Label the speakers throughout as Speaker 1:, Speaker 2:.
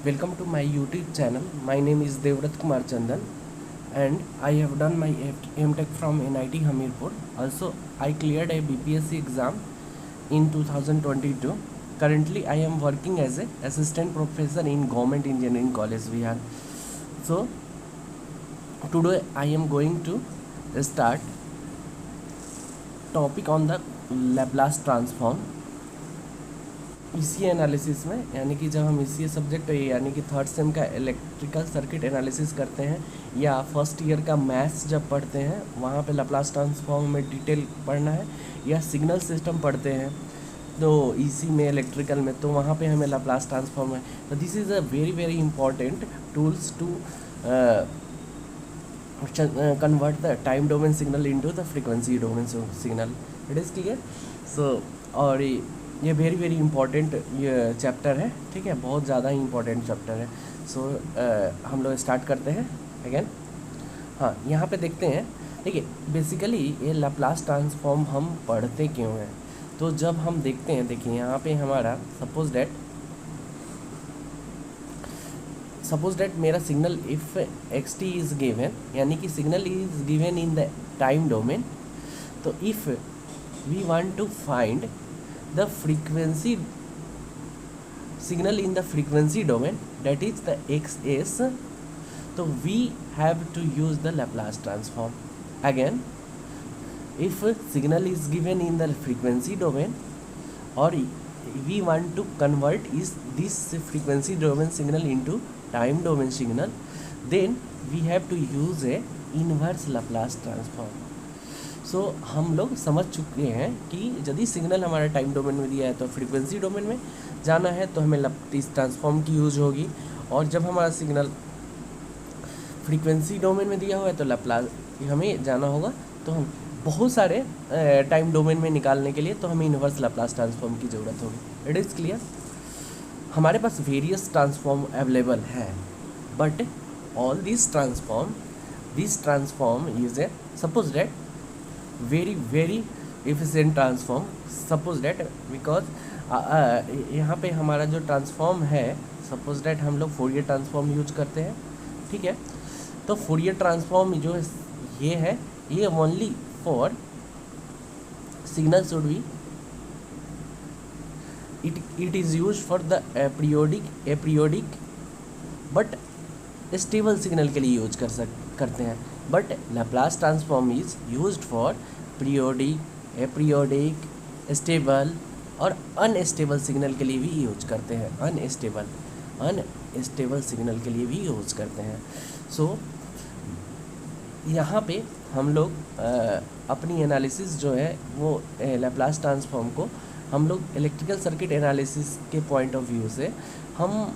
Speaker 1: Welcome to my YouTube channel. My name is Devrat Kumar Chandan and I have done my MTech from NIT Hamirpur. Also, I cleared a BPSC exam in 2022. Currently, I am working as a assistant professor in Government Engineering College, Bihar. So, today I am going to start topic on the Laplace transform. ECA analysis में, यानी कि जब हम ECA subject यानी कि third same का electrical circuit analysis करते हैं या फर्स्ट ईयर का मैथ्स जब पढ़ते हैं वहाँ पे लैप्लास ट्रांसफॉर्म में डिटेल पढ़ना है, या सिग्नल सिस्टम पढ़ते हैं तो ईसी में इलेक्ट्रिकल में, तो वहाँ पे हमें लैप्लास ट्रांसफॉर्म है. तो this is a very very important tools to convert the time domain signal into the frequency domain signal. It is clear? So और ये वेरी वेरी इंपॉर्टेंट ये चैप्टर है, ठीक है, बहुत ज़्यादा ही इंपॉर्टेंट चैप्टर है. सो हम लोग स्टार्ट करते हैं अगेन. हाँ, यहाँ पे देखते हैं. देखिए, बेसिकली ये लैप्लास ट्रांसफॉर्म हम पढ़ते क्यों हैं, तो जब हम देखते हैं, देखिए यहाँ पे हमारा सपोज डेट मेरा signal if X T is given, यानी कि signal is given in the time domain. तो if we want to find the frequency signal in the frequency domain, that is the xs, so we have to use the Laplace transform. Again, if signal is given in the frequency domain or we want to convert this frequency domain signal into time domain signal, then we have to use a inverse Laplace transform. सो हम लोग समझ चुके हैं कि यदि signal हमारा time domain में दिया है तो फ्रीक्वेंसी डोमेन में जाना है तो हमें लैप्लास ट्रांसफॉर्म की यूज होगी, और जब हमारा सिग्नल फ्रीक्वेंसी डोमेन में दिया हुआ है तो लैप्लास हमें जाना होगा. तो हम बहुत सारे टाइम डोमेन में निकालने के लिए तो हमें इन्वर्स लैप्लास ट्रांसफॉर्म की ज़रूरत होगी. It is clear? हमारे पास वेरियस ट्रांसफॉर्म अवेलेबल है, but all this transform is A suppose that very very efficient transform. suppose that because यहाँ पे हमारा जो ट्रांसफॉर्म है, suppose that हम लोग फोरियर ट्रांसफॉर्म यूज करते हैं, ठीक है. तो फोरियर ट्रांसफॉर्म जो ये है, ये only for signal should B it is use for the aperiodic but stable signal के लिए यूज करते हैं. But Laplace transform is used for periodic, aperiodic, stable और अनस्टेबल सिग्नल के लिए भी यूज करते हैं. अनस्टेबल सिग्नल के लिए भी यूज करते हैं. सो यहाँ पे हम लोग अपनी एनालिसिस जो है वो लैप्लास ट्रांसफॉर्म को हम लोग इलेक्ट्रिकल सर्किट एनालिसिस के पॉइंट ऑफ व्यू से हम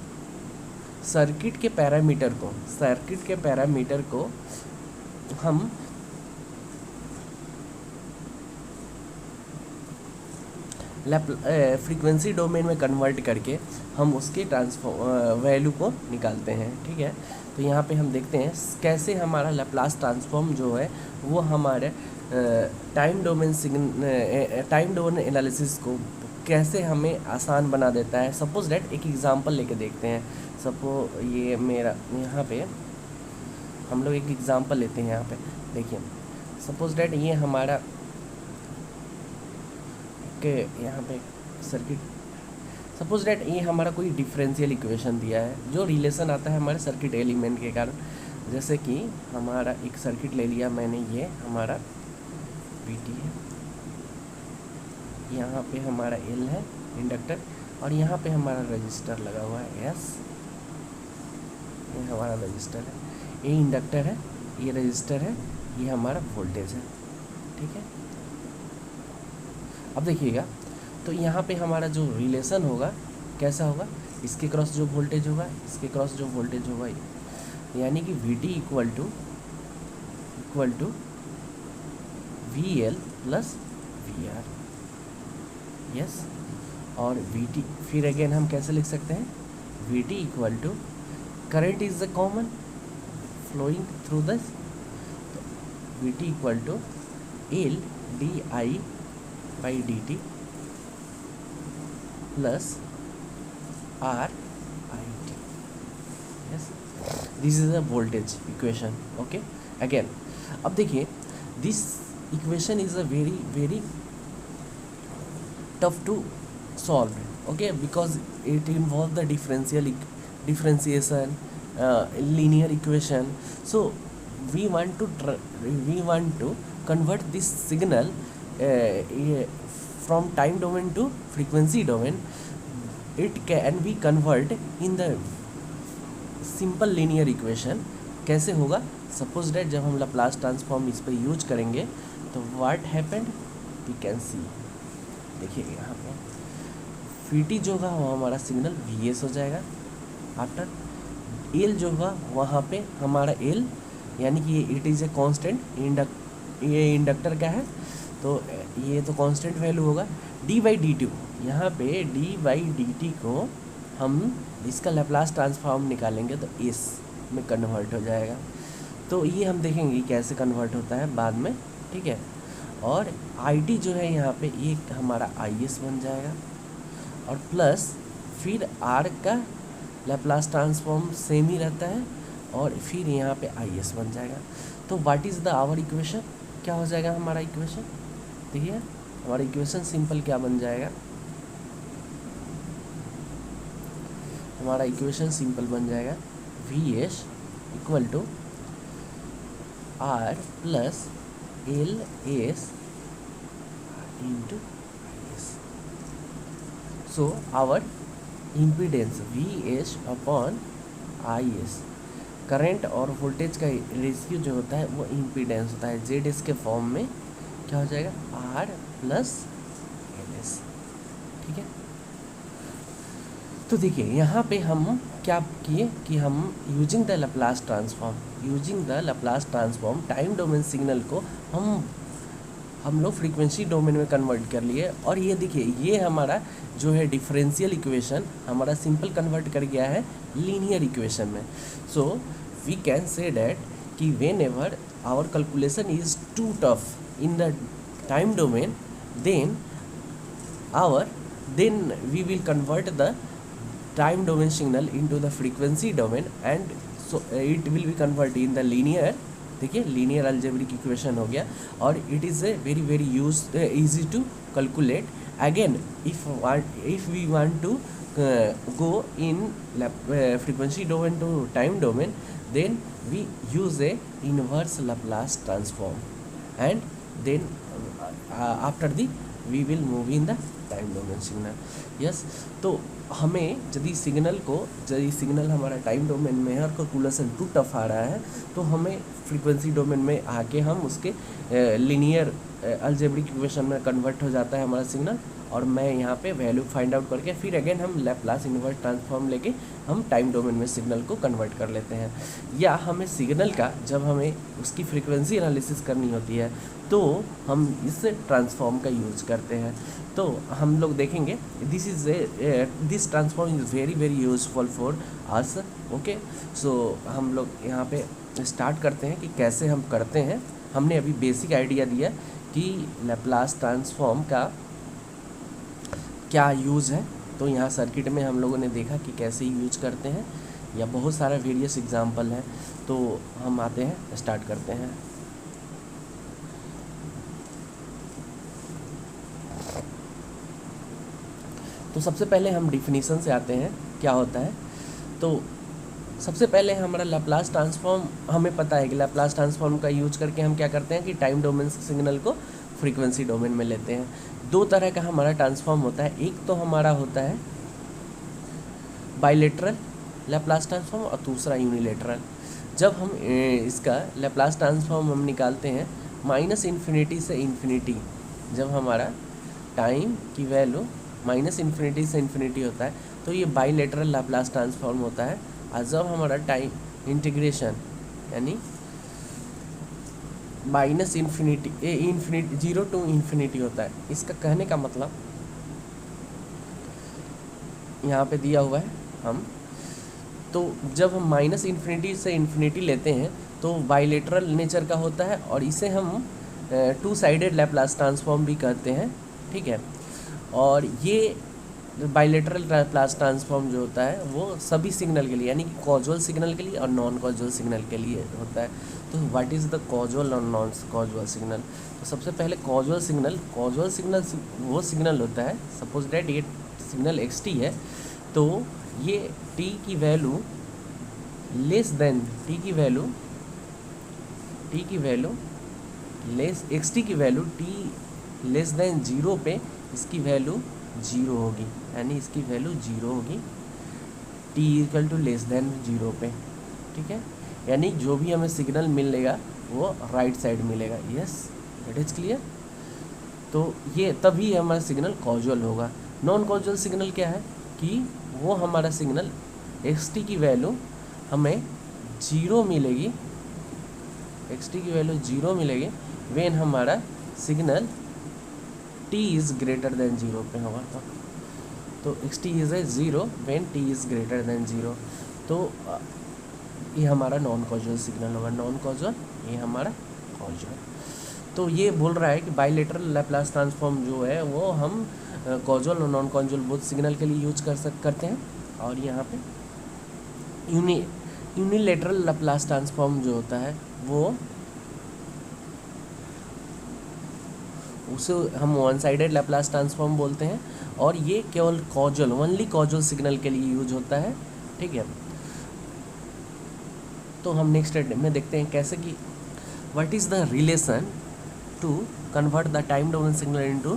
Speaker 1: सर्किट के पैरामीटर को हम फ्रीक्वेंसी डोमेन में कन्वर्ट करके हम उसके वैल्यू को निकालते हैं, ठीक है. तो यहाँ पे हम देखते हैं कैसे हमारा लैप्लास ट्रांसफॉर्म जो है वो हमारे टाइम डोमेन एनालिसिस को कैसे हमें आसान बना देता है. सपोज दैट एक एग्जांपल लेके देखते हैं. ये मेरा यहाँ पे हम लोग एक एग्जांपल लेते हैं. यहाँ पे देखिए, सपोज डैट ये हमारा के यहाँ पे सर्किट, सपोज डैट ये हमारा कोई डिफरेंशियल इक्वेशन दिया है जो रिलेशन आता है हमारे सर्किट एलिमेंट के कारण. जैसे कि हमारा एक सर्किट ले लिया मैंने, ये हमारा VT है, यहाँ पे हमारा L है इंडक्टर, और यहाँ पे हमारा रजिस्टर लगा हुआ है S. ये हमारा रजिस्टर है, ये इंडक्टर है, ये रजिस्टर है, ये हमारा वोल्टेज है, ठीक है. अब देखिएगा, तो यहाँ पे हमारा जो रिलेशन होगा कैसा होगा, इसके क्रॉस जो वोल्टेज होगा, इसके क्रॉस जो वोल्टेज होगा, यानी कि VT equal to VL plus VR. Yes. और VT फिर अगेन हम कैसे लिख सकते हैं, VT equal to current is the common flowing through this, VT equal to L di by dt plus R it. Yes, this is a voltage equation. Okay, again अब देखिए, this equation is a very very tough to solve, okay, because it involves the differentiation, linear equation. So we want to convert this signal from time domain to frequency domain. It can be convert in the simple linear equation. कैसे होगा? Suppose date जब हम Laplace transform इस पर use करेंगे तो what happened we can see. देखिए यहाँ पे वी टी जो होगा वो हमारा सिग्नल वी एस हो जाएगा. आफ्टर एल जो होगा वहाँ पे हमारा एल, यानी कि इट इज़ ए कांस्टेंट ये इंडक्टर का है तो ये तो कांस्टेंट वैल्यू होगा. डी बाई डी टी, यहाँ पे डी बाई डी टी को हम इसका लैप्लास ट्रांसफॉर्म निकालेंगे तो एस में कन्वर्ट हो जाएगा. तो ये हम देखेंगे कैसे कन्वर्ट होता है बाद में, ठीक है. और आई टी जो है यहाँ पे ये हमारा आई एस बन जाएगा और प्लस फिर आर का लैप्लास ट्रांसफॉर्म सेम ही रहता है और फिर यहाँ पे आई एस बन जाएगा. तो what is the our equation, क्या हो जाएगा हमारा इक्वेशन? देखिए हमारा इक्वेशन सिंपल क्या बन जाएगा, हमारा इक्वेशन सिंपल बन जाएगा V S equal to R plus L S into I S. So our impedance V S upon I S, current और वोल्टेज का रेशियो जो होता है वो इम्पीडेंस होता है. जेड एस के फॉर्म में क्या हो जाएगा? R plus L S. ठीक है, तो देखिए यहाँ पे हम क्या किए कि हम using the Laplace transform time domain signal को हम लोग फ्रीक्वेंसी डोमेन में कन्वर्ट कर लिए. और ये देखिए ये हमारा जो है डिफरेंशियल इक्वेशन हमारा सिंपल कन्वर्ट कर गया है लीनियर इक्वेशन में. So we can say that कि whenever our calculation is too tough in the time domain then we will convert the time domain signal into the frequency domain and so it will be converted in the linear. देखिए linear algebraic equation हो गया और it is a very very easy to calculate. Again if we want to go in frequency domain to time domain, then we use a inverse Laplace transform and then after the we will move in the time domain signal. Yes, तो हमें यदि signal हमारा time domain में है और calculation to tough आ रहा है तो हमें फ्रीक्वेंसी डोमेन में आके हम उसके लीनियर अलजेब्रिक इक्वेशन में कन्वर्ट हो जाता है हमारा सिग्नल और मैं यहाँ पे वैल्यू फाइंड आउट करके फिर अगेन हम लैप्लास इन्वर्स ट्रांसफॉर्म लेके हम टाइम डोमेन में सिग्नल को कन्वर्ट कर लेते हैं. या हमें सिग्नल का जब हमें उसकी फ्रीक्वेंसी एनालिसिस करनी होती है तो हम इस ट्रांसफॉर्म का यूज करते हैं. तो हम लोग देखेंगे this transform is very very useful for us. Okay, so हम लोग यहाँ पे स्टार्ट करते हैं कि कैसे हम करते हैं. हमने अभी बेसिक आइडिया दिया कि लैप्लास ट्रांसफॉर्म का क्या यूज़ है. तो यहाँ सर्किट में हम लोगों ने देखा कि कैसे यूज करते हैं या बहुत सारा वेरियस एग्जांपल है. तो हम आते हैं स्टार्ट करते हैं. तो सबसे पहले हम डिफिनीशन से आते हैं क्या होता है. तो सबसे पहले हमारा लैप्लास ट्रांसफॉर्म, हमें पता है कि लैप्लास ट्रांसफॉर्म का यूज करके हम क्या करते हैं कि टाइम डोमेन सिग्नल को फ्रीक्वेंसी डोमेन में लेते हैं. दो तरह का हमारा ट्रांसफॉर्म होता है. एक तो हमारा होता है बाइलेटरल लैप्लास ट्रांसफॉर्म और दूसरा यूनिलेटरल. जब हम इसका लैप्लास ट्रांसफॉर्म हम निकालते हैं माइनस इन्फिनिटी से इन्फिनिटी, जब हमारा टाइम की वैल्यू माइनस इन्फिनिटी से इन्फिनिटी होता है तो ये बाइलेटरल लैप्लास ट्रांसफॉर्म होता है. और जब हमारा टाइम इंटीग्रेशन यानी माइनस इन्फिनिटी 0 to इन्फिनिटी होता है. इसका कहने का मतलब यहाँ पे दिया हुआ है हम. तो जब हम माइनस इन्फिनिटी से इन्फिनिटी लेते हैं तो बाइलेटरल नेचर का होता है और इसे हम टू साइडेड लैप्लास ट्रांसफॉर्म भी कहते हैं. ठीक है, और ये बाइलेटरल लैप्लास ट्रांसफॉर्म जो होता है वो सभी सिग्नल के लिए, यानी कि कॉजुअल सिग्नल के लिए और नॉन कॉजुअल सिग्नल के लिए होता है। तो व्हाट इज़ द कॉजुअल और नॉन कॉजुअल सिग्नल? तो सबसे पहले कॉजुअल सिग्नल वो सिग्नल होता है, सपोज दैट ये सिग्नल एक्स टी है, तो ये टी की value less than x T की वैल्यू टी लेस देन 0 पे इसकी वैल्यू 0 होगी, यानी इसकी वैल्यू 0 होगी T equal to less than 0 पे, ठीक है। यानी जो भी हमें सिग्नल मिलेगा वो राइट साइड मिलेगा। Yes, it is clear. तो ये तभी हमारा सिग्नल कॉजुअल होगा। नॉन कॉजुअल सिग्नल क्या है कि वो हमारा सिग्नल एक्स टी की वैल्यू हमें 0 मिलेगी, एक्स टी की वैल्यू 0 मिलेगी व्हेन हमारा signal t is greater than 0 पे होगा। तो X T is a 0 when t is greater than 0। तो ये हमारा नॉन कॉजुअल सिग्नल होगा, नॉन कॉजुअल, ये हमारा कॉजुअल। तो ये बोल रहा है कि बाइलेटरल लैप्लास ट्रांसफॉर्म जो है वो हम कॉजुअल और नॉन कॉजुअल बोथ सिग्नल के लिए यूज करते हैं। और यहाँ पे यूनिलेटरल लैप्लास ट्रांसफॉर्म जो होता है वो उसे हम वन साइडेड लैप्लास ट्रांसफॉर्म बोलते हैं, और ये केवल कॉजुअल, ओनली कॉजुअल सिग्नल के लिए यूज होता है, ठीक है। तो हम नेक्स्ट में देखते हैं कैसे कि what is the relation to convert the time domain signal into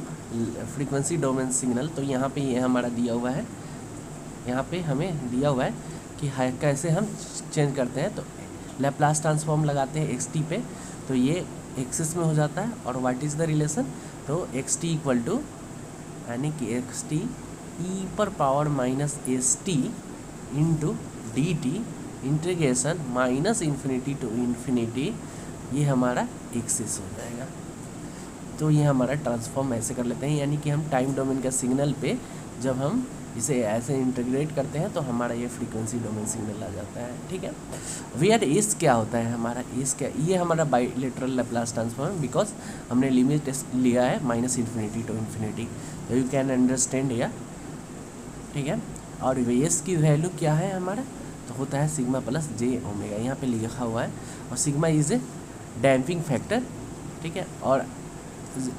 Speaker 1: frequency domain signal. तो यहाँ पे ये हमारा दिया हुआ है, यहाँ पे हमें दिया हुआ है कि कैसे हम चेंज करते हैं। तो लैप्लास ट्रांसफॉर्म लगाते हैं एक्स टी पे, तो ये एक्सिस में हो जाता है। और व्हाट इज़ द रिलेशन? तो एक्स टी इक्वल टू, यानी कि एक्स टी ई पर power minus S T into D T integration minus infinity to infinity, ये हमारा एक्सिस हो जाएगा। तो ये हमारा ट्रांसफॉर्म ऐसे कर लेते हैं, यानी कि हम टाइम डोमेन का सिग्नल पे जब हम इसे ऐसे इंटीग्रेट करते हैं तो हमारा ये फ्रीक्वेंसी डोमेन सिग्नल आ जाता है, ठीक है। वेयर इस क्या होता है हमारा, इस क्या, ये हमारा बाइलेटरल लैप्लास ट्रांसफॉर्म, बिकॉज हमने लिमिट लिया है माइनस इन्फिनिटी टू इन्फिनिटी, तो यू कैन अंडरस्टैंड या, ठीक है। और एस की वैल्यू क्या है हमारा, तो होता है सिग्मा प्लस जे ओमेगा, यहाँ पे लिखा हुआ है। और sigma is a damping factor, ठीक है। और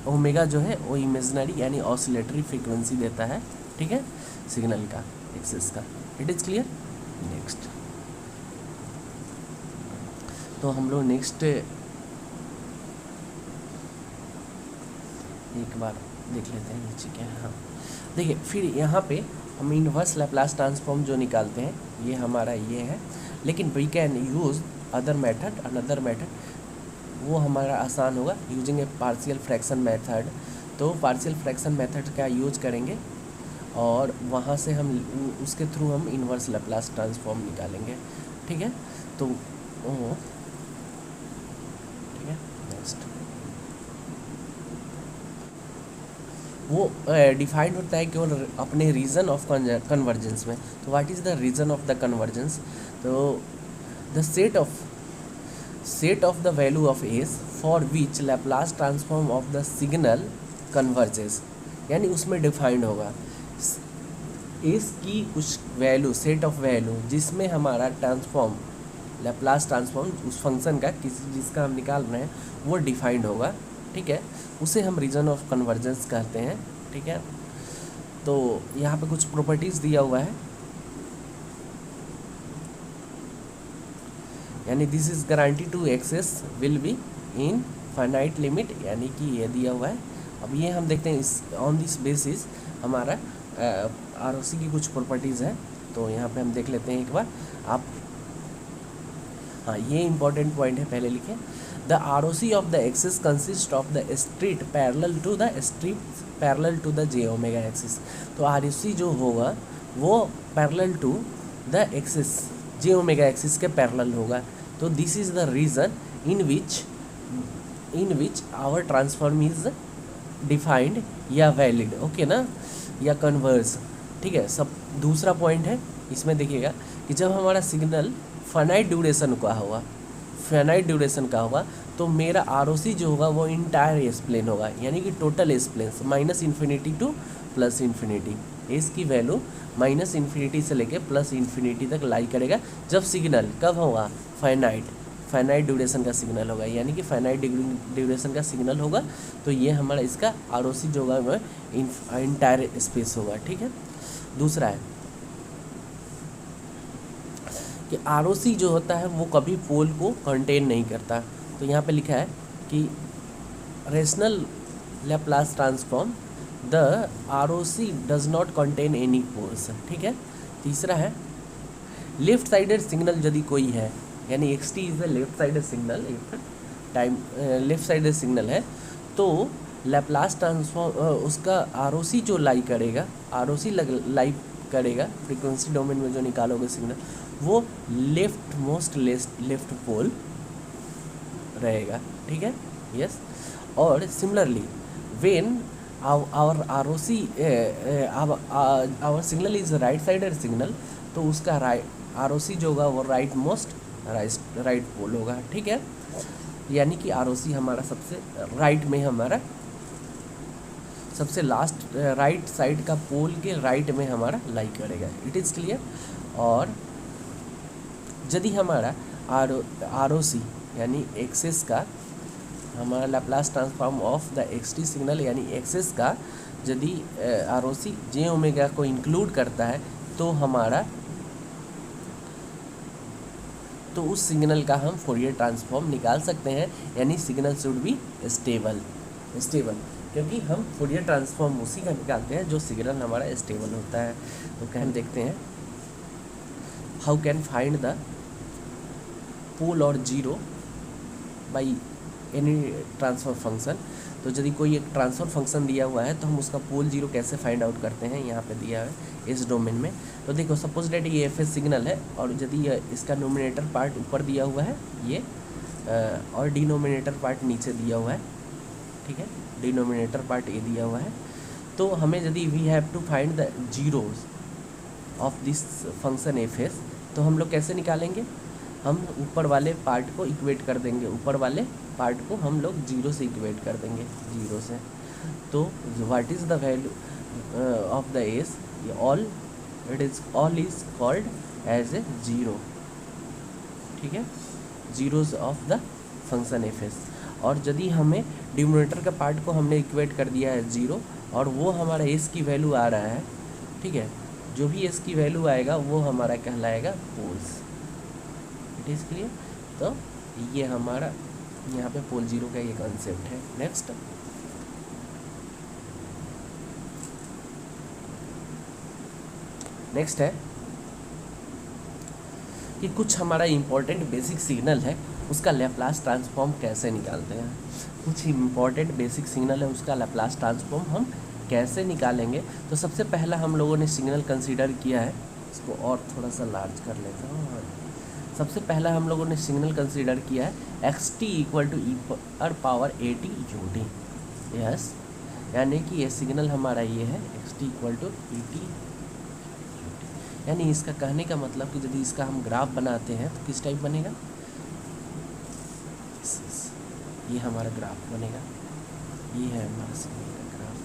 Speaker 1: ओमेगा जो है वो इमेजिनरी यानी ऑसिलेटरी फ्रीक्वेंसी देता है, ठीक है, सिग्नल का, एक्सिस का। It is clear. नेक्स्ट तो हम लोग नेक्स्ट एक बार देख लेते हैं नीचे क्या है। हाँ देखिए, फिर यहाँ पे हम इनवर्स लैप्लास ट्रांसफॉर्म जो निकालते हैं ये हमारा ये है, लेकिन we can use other method, वो हमारा आसान होगा using a partial fraction method. तो पार्शियल फ्रैक्शन मेथड का यूज करेंगे और वहाँ से हम उसके थ्रू हम इनवर्स लैप्लास ट्रांसफॉर्म निकालेंगे, ठीक है। तो ठीक है, नेक्स्ट वो डिफाइंड होता है केवल अपने रीजन ऑफ कन्वर्जेंस में। तो what is the region of the convergence? तो the set of the value of S for which Laplace transform of the signal converges, यानी उसमें डिफाइंड होगा एस की कुछ वैल्यू, सेट ऑफ वैल्यू जिसमें हमारा ट्रांसफॉर्म, लैप्लास ट्रांसफॉर्म उस function का जिसका हम निकाल रहे हैं वो डिफाइंड होगा, ठीक है। उसे हम रीजन ऑफ कन्वर्जेंस कहते हैं, ठीक है। तो यहाँ पे कुछ प्रॉपर्टीज़ दिया हुआ है, यानी this is guarantee to X S will be in finite limit, यानी कि ये दिया हुआ है। अब ये हम देखते हैं इस ऑन दिस बेसिस हमारा आरओसी की कुछ प्रॉपर्टीज़ हैं। तो यहाँ पे हम देख लेते हैं एक बार आप, हाँ ये इंपॉर्टेंट पॉइंट है, पहले लिखें। The ROC of the axis consist of the street parallel to the J omega axis. तो आरओसी जो होगा वो parallel to the axis J omega axis के पैरेलल होगा। तो this is the reason in which our transform is defined या valid, okay ना, या कन्वर्स, ठीक है। सब दूसरा पॉइंट है इसमें देखिएगा कि जब हमारा सिग्नल फाइनाइट ड्यूरेशन का होगा तो मेरा आरओसी जो होगा वो इंटायर एस प्लेन होगा, यानी कि total S plane minus infinity to plus infinity, S की वैल्यू माइनस इन्फिनिटी से लेके प्लस इन्फिनिटी तक लाई करेगा जब सिग्नल कब होगा, फाइनाइट ड्यूरेशन का सिग्नल होगा, यानी कि फाइनाइट ड्यूरेशन का सिग्नल होगा। तो ये हमारा इसका आरओसी जो होगा वह इंटायर स्पेस होगा, ठीक है। दूसरा है कि आरओसी जो होता है वो कभी पोल को कंटेन नहीं करता। तो यहाँ पे लिखा है कि rational Laplace transform the ROC does not contain any poles, ठीक है। तीसरा है लेफ्ट साइडेड सिग्नल यदि कोई है, यानी X T is the left sided signal, time left sided signal है, तो लैप्लास ट्रांसफॉर्म उसका आरओसी जो लाई करेगा, आरओसी लाई करेगा फ्रीक्वेंसी डोमेन में जो निकालोगे सिग्नल, वो लेफ्ट मोस्ट लेफ्ट पोल रहेगा, ठीक है, यस। और similarly when our ROC our signal is right sided signal, तो उसका आरओसी जो होगा वो राइट मोस्ट राइट पोल होगा, ठीक है। यानी कि आरओसी हमारा सबसे राइट में, हमारा सबसे लास्ट राइट साइड का पोल के राइट में हमारा लाई करेगा। It is clear. और यदि हमारा आरओसी यानी एक्सेस का, हमारा Laplace transform of the X T signal यानी एक्सेस का यदि आरओसी जे ओमेगा को इंक्लूड करता है, तो हमारा तो उस सिग्नल का हम फोरियर ट्रांसफॉर्म निकाल सकते हैं, यानी सिग्नल शुड बी स्टेबल, क्योंकि हम फोरियर ट्रांसफॉर्म उसी का निकालते हैं जो सिग्नल हमारा स्टेबल होता है। तो क्या हम देखते हैं, हाउ कैन फाइंड द पोल और zero by any transfer function. तो यदि कोई एक ट्रांसफर फंक्शन दिया हुआ है तो हम उसका पोल जीरो कैसे फाइंड आउट करते हैं, यहाँ पे दिया है इस डोमेन में। तो देखो सपोज डेट ये एफ एस सिग्नल है और यदि इसका नोमिनेटर पार्ट ऊपर दिया हुआ है ये, और डिनोमिनेटर पार्ट नीचे दिया हुआ है, ठीक है, डिनोमिनेटर पार्ट ये दिया हुआ है। तो हमें यदि we have to find the zeros of this function F S, तो हम लोग कैसे निकालेंगे, हम ऊपर वाले पार्ट को इक्वेट कर देंगे, ऊपर वाले पार्ट को हम लोग जीरो से इक्वेट कर देंगे, जीरो से। तो what is the value of the S, all all is called as a zero, ठीक है, zeros of the function F S. और यदि हमें डिनोमिनेटर का पार्ट को हमने इक्वेट कर दिया है जीरो, और वो हमारा एस की वैल्यू आ रहा है, ठीक है, जो भी एस की वैल्यू आएगा वो हमारा कहलाएगा पोल्स। It is clear. तो ये हमारा यहाँ पे पोल जीरो का ये कॉन्सेप्ट है। नेक्स्ट है कि कुछ हमारा इम्पोर्टेंट बेसिक सिग्नल है उसका लैप्लास ट्रांसफॉर्म कैसे निकालते हैं। कुछ इम्पोर्टेंट बेसिक सिग्नल है उसका लैप्लास ट्रांसफॉर्म हम कैसे निकालेंगे। तो सबसे पहला हम लोगों ने सिग्नल कंसीडर किया है, इसको और थोड़ा सा लार्ज कर लेता हूँ। सबसे पहला हम लोगों ने सिग्नल कंसीडर किया है X T equal to E पर power A T U T, yes, यानी कि ये सिग्नल हमारा ये है X T equal to E T U T. यानी इसका कहने का मतलब कि यदि इसका हम ग्राफ बनाते हैं तो किस टाइप बनेगा, ये हमारा ग्राफ बनेगा, ये है हमारा सिग्नल का ग्राफ।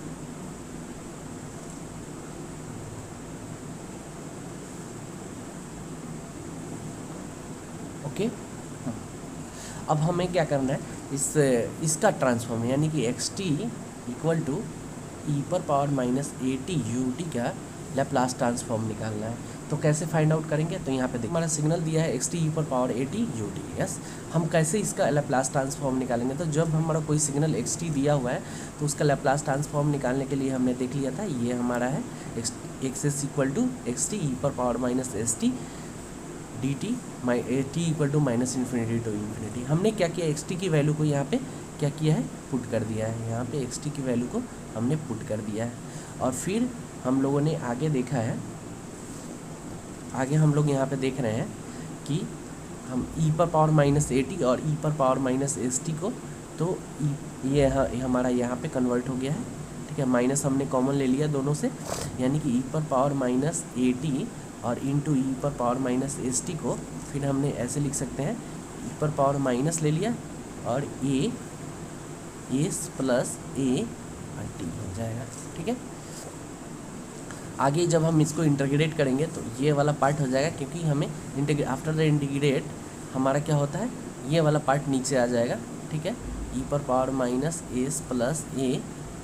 Speaker 1: ओके, अब हमें क्या करना है, इसका ट्रांसफॉर्म यानी कि X T equal to E पर power minus A T U T का लैप्लास ट्रांसफॉर्म निकालना है। तो कैसे फाइंड आउट करेंगे, तो यहाँ पे देखिए हमारा सिग्नल दिया है एक्स टी ई पर power A T U T, yes. हम कैसे इसका लैप्लास ट्रांसफॉर्म निकालेंगे, तो जब हमारा कोई सिग्नल एक्स टी दिया हुआ है तो उसका लैप्लास ट्रांसफॉर्म निकालने के लिए हमने देख लिया था, ये हमारा है X S equal to X T E पर power minus S T D T T equal to minus infinity to infinity. हमने क्या किया, एक्स टी की वैल्यू को यहाँ पे क्या किया है, पुट कर दिया है, यहाँ पे एक्स टी की वैल्यू को हमने पुट कर दिया है। और फिर हम लोगों ने आगे देखा है, आगे हम लोग यहाँ पे देख रहे हैं कि हम ई पर पावर माइनस ए टी और ई पर पावर माइनस एस टी को, तो ये हमारा यहाँ पे कन्वर्ट हो गया है, ठीक है, माइनस हमने कॉमन ले लिया दोनों से, यानी कि ई पर पावर माइनस ए टी और इंटू ई पर पावर माइनस एस टी को फिर हमने ऐसे लिख सकते हैं, ई पर पावर माइनस ले लिया और ए एस प्लस ए और टी हो जाएगा, ठीक है। आगे जब हम इसको इंटीग्रेट करेंगे तो ये वाला पार्ट हो जाएगा, क्योंकि हमें आफ्टर द इंटीग्रेट हमारा क्या होता है, ये वाला पार्ट नीचे आ जाएगा, ठीक है। ई पर power minus S plus A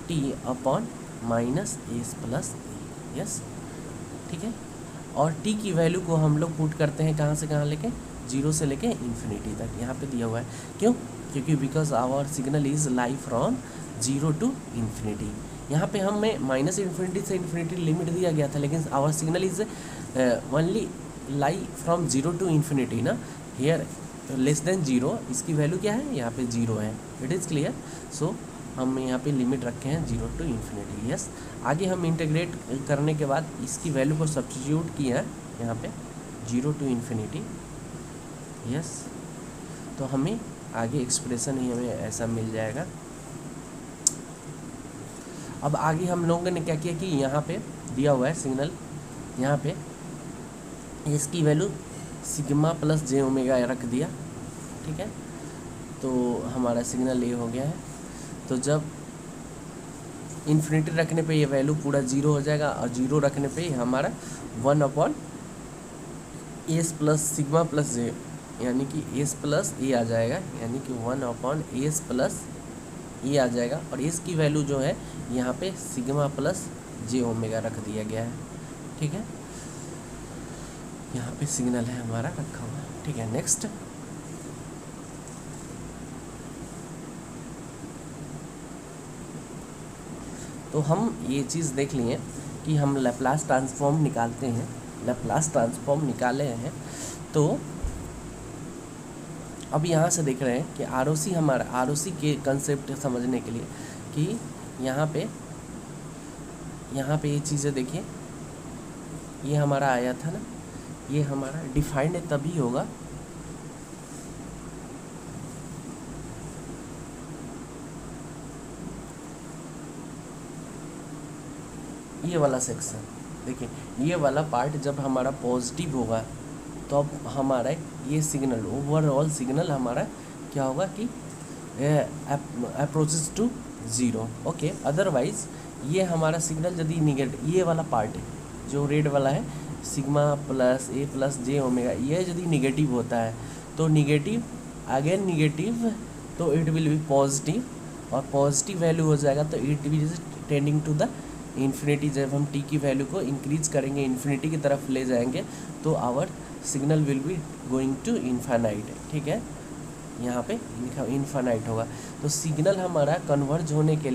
Speaker 1: T upon minus S plus A, yes, ठीक है। और टी की वैल्यू को हम लोग पुट करते हैं कहाँ से कहाँ लेके, 0 से लेके इन्फिनिटी तक, यहाँ पे दिया हुआ है। क्यों? क्योंकि because our signal is lie from 0 to infinity. यहाँ पे हमें माइनस इन्फिनिटी से इन्फिनिटी लिमिट दिया गया था, लेकिन our signal is only lie from 0 to infinity ना, हियर लेस देन 0, इसकी वैल्यू क्या है, यहाँ पे 0 है। It is clear. सो हम यहाँ पे लिमिट रखे हैं 0 टू इन्फिनिटी, यस। आगे हम इंटीग्रेट करने के बाद इसकी वैल्यू को सब्स्टिट्यूट किया है यहाँ पे 0 टू इन्फिनिटी, यस। तो हमें आगे एक्सप्रेशन ही हमें ऐसा मिल जाएगा। अब आगे हम लोगों ने क्या किया कि यहाँ पे दिया हुआ है सिग्नल, यहाँ पे इसकी value sigma plus J omega रख दिया, ठीक है। तो हमारा सिग्नल ये हो गया है। तो जब इन्फिनिटी रखने पे ये वैल्यू पूरा 0 हो जाएगा, और 0 रखने पे हमारा 1 upon S plus sigma plus J, यानी कि एस प्लस ए आ जाएगा, यानी कि 1 अपॉन एस प्लस ए आ जाएगा। और एस की वैल्यू जो है यहाँ पे सिग्मा प्लस जे ओमेगा रख दिया गया है, ठीक है। यहाँ पे सिग्नल है हमारा रखा हुआ, ठीक है। नेक्स्ट, तो हम ये चीज़ देख लिए कि हम लैप्लास ट्रांसफॉर्म निकालते हैं, लैप्लास ट्रांसफॉर्म निकाले हैं। तो अब यहाँ से देख रहे हैं कि आरओसी, हमारा आरओसी के कंसेप्ट समझने के लिए कि यहाँ पे ये चीज़ें देखिए, ये हमारा आया था ना, ये हमारा डिफाइंड तभी होगा ये वाला सेक्शन, देखिए ये वाला पार्ट जब हमारा पॉजिटिव होगा तो अब हमारा ये सिग्नल, ओवरऑल सिग्नल हमारा क्या होगा कि अप्रोचेस टू 0, ओके। अदरवाइज ये हमारा सिग्नल यदि निगेटिव, ये वाला पार्ट है जो रेड वाला है, sigma plus A plus J omega, ये यदि निगेटिव होता है तो निगेटिव अगेन निगेटिव, तो इट विल बी पॉजिटिव, और पॉजिटिव वैल्यू हो जाएगा तो it will tending to the infinity. जब हम टी की वैल्यू को इंक्रीज करेंगे, इन्फिनिटी की तरफ ले जाएंगे, तो our signal will be going to infinite, ठीक है। यहाँ पे इन्फानाइट होगा। तो सिग्नल हमारा कन्वर्ज होने के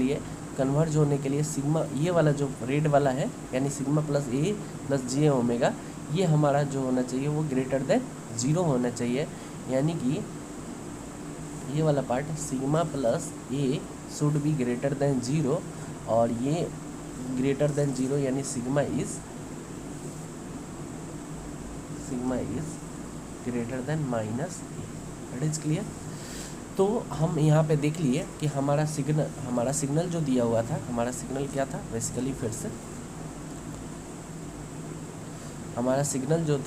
Speaker 1: लिए सिग्मा, ये वाला जो रेड वाला है, यानी sigma plus A plus J omega, ये हमारा जो होना चाहिए वो ग्रेटर देन 0 होना चाहिए। यानी कि ये वाला part sigma plus A should be greater than 0, और ये ग्रेटर देन 0, यानी sigma is greater than minus A. It is clear. तो हम यहाँ पे देख लिए कि हमारा सिग्नल जो दिया हुआ था, हमारा सिग्नल क्या था बेसिकली, फिर से हमारा सिग्नल जो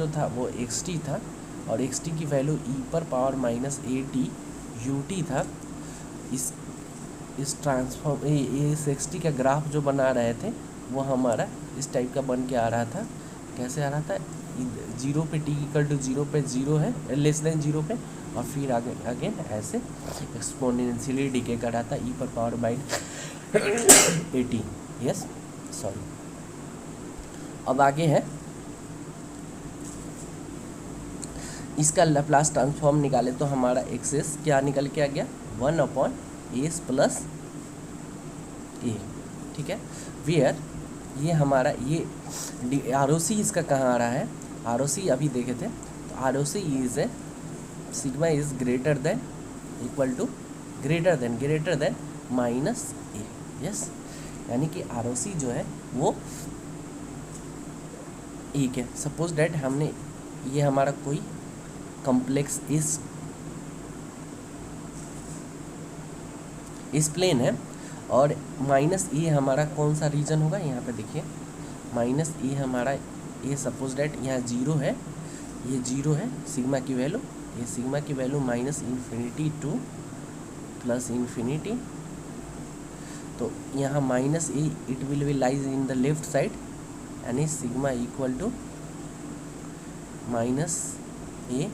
Speaker 1: था, वो xt था, और xt की वैल्यू e पर पावर माइनस at ut था। इस ट्रांसफॉर्म इस xt का ग्राफ जो बना रहे थे वो हमारा इस टाइप का बन के आ रहा था। कैसे आ रहा था, 0 पे t इक्वल टू 0 पे 0 है, लेस देन 0 पे, और फिर आगे अगेन ऐसे एक्सपोनेंशियली डिके कर रहा था e पर पावर बाई 80, यस, सॉरी। अब आगे है इसका लैप्लास ट्रांसफॉर्म निकाले तो हमारा एक्सेस क्या निकल के आ गया, 1 अपॉन एस प्लस ए, ठीक है। वेयर ये हमारा ये आरओसी इसका कहाँ आ रहा है, आरओसी अभी देखे थे, तो ROC is A sigma is greater than equal to greater than minus A, yes. यानी कि आरओसी जो है वो एक है। सपोज डैट हमने ये हमारा कोई कॉम्प्लेक्स इस प्लेन है, और माइनस ए हमारा कौन सा रीजन होगा, यहाँ पे देखिए माइनस ए हमारा, ये सपोज डैट यहाँ 0 है, ये 0 है सिग्मा की वैल्यू, ये सिग्मा की value minus infinity to plus infinity, तो यहाँ minus A it will be lies in the left side, यानी sigma equal to minus A,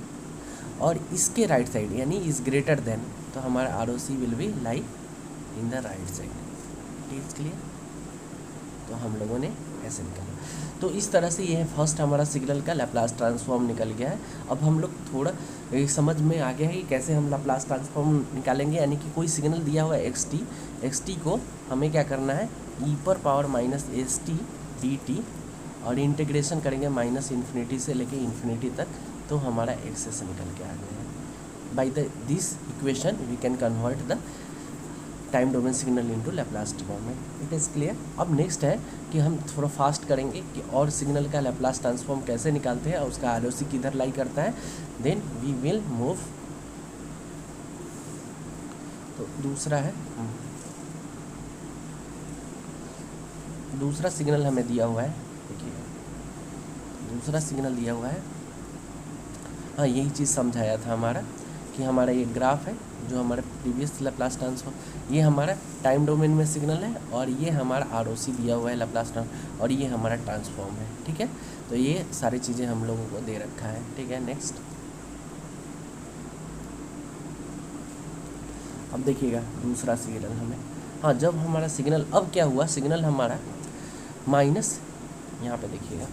Speaker 1: और इसके राइट साइड यानी इज ग्रेटर देन, तो हमारा R O C will be lie in the right side. It is clear. तो हम लोगों ने ऐसे निकाला। तो इस तरह से ये फर्स्ट हमारा सिग्नल का लैप्लास ट्रांसफॉर्म निकल गया है। अब हम लोग थोड़ा समझ में आ गया है कि कैसे हम लैप्लास ट्रांसफॉर्म निकालेंगे, यानी कि कोई सिग्नल दिया हुआ है एक्स टी को हमें क्या करना है, ई पर power minus S T D T, और इंटीग्रेशन करेंगे माइनस इन्फिनिटी से लेके इन्फिनिटी तक, तो हमारा एक्सेस निकल के आ गया है। By this equation we can convert the time domain signal into Laplace transform. It is clear. अब नेक्स्ट है कि हम थोड़ा फास्ट करेंगे कि और सिग्नल का लैप्लास ट्रांसफॉर्म कैसे निकालते हैं और उसका आरओसी किधर लाई करता है, देन वी विल मूव। तो दूसरा है, दूसरा सिग्नल हमें दिया हुआ है, देखिए दूसरा सिग्नल दिया हुआ है। हाँ, यही चीज़ समझाया था हमारा कि हमारा ये ग्राफ है जो हमारे प्रीवियस लैप्लास ट्रांसफॉर्म, ये हमारा टाइम डोमेन में सिग्नल है, और ये हमारा आरओसी दिया हुआ है लैप्लास ट्रांसफॉर्म, और ये हमारा ट्रांसफॉर्म है। ठीक है, तो ये सारी चीज़ें हम लोगों को दे रखा है। ठीक है, नेक्स्ट अब देखिएगा दूसरा सिग्नल हमें, हाँ जब हमारा सिग्नल, अब क्या हुआ, सिग्नल हमारा माइनस, यहाँ पे देखिएगा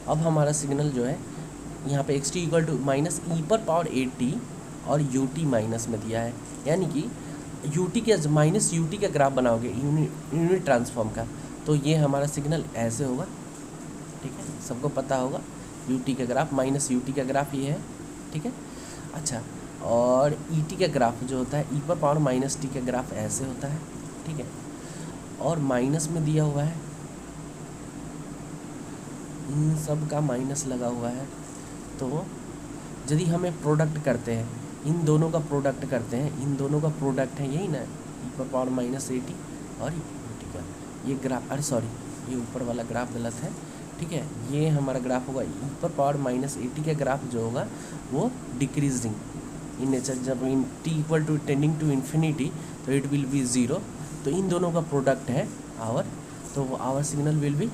Speaker 1: अब हमारा सिग्नल जो है यहाँ पे X T equal to minus E पर पावर ए टी और यू टी माइनस में दिया है, यानी कि यू टी के माइनस यू टी का ग्राफ बनाओगे यूनिट ट्रांसफॉर्म का, तो ये हमारा सिग्नल ऐसे होगा। ठीक है, सबको पता होगा यू टी का ग्राफ, माइनस यू टी का ग्राफ ये है। ठीक है, अच्छा, और ई टी का ग्राफ जो होता है, ई पर पावर माइनस टी का ग्राफ ऐसे होता है। ठीक है, और माइनस में दिया हुआ है, इन सब का माइनस लगा हुआ है। तो यदि हमें प्रोडक्ट करते हैं, इन दोनों का प्रोडक्ट करते हैं, इन दोनों का प्रोडक्ट है यही ना, ई पर पावर माइनस ए टी और यू टी का ये ग्राफ, अरे सॉरी ये ऊपर वाला ग्राफ गलत है। ठीक है, ये हमारा ग्राफ होगा ई पर पावर माइनस ए टी का ग्राफ जो होगा वो डिक्रीजिंग इन नेचर, जब इन T equal to tending to infinity तो इट विल बी ज़ीरो। तो इन दोनों का प्रोडक्ट है आवर, तो our signal will be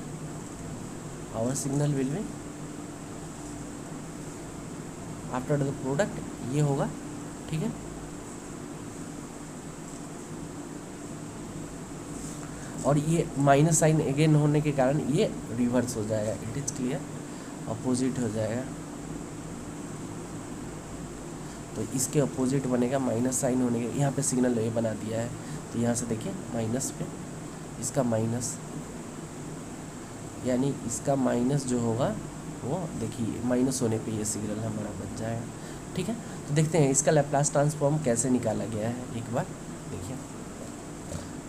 Speaker 1: after the product ये होगा। ठीक है, और ये माइनस साइन अगेन होने के कारण ये रिवर्स हो जाएगा। इट इज क्लियर, अपोजिट हो जाएगा, तो इसके अपोजिट बनेगा माइनस साइन होने के, यहाँ पे सिग्नल ये बना दिया है, तो यहाँ से देखिए माइनस पे इसका माइनस, यानी इसका माइनस जो होगा वो देखिए माइनस होने पे ये सिग्नल हमारा बन जाएगा। ठीक है, तो देखते हैं इसका लैप्लास ट्रांसफॉर्म कैसे निकाला गया है। एक बार देखिए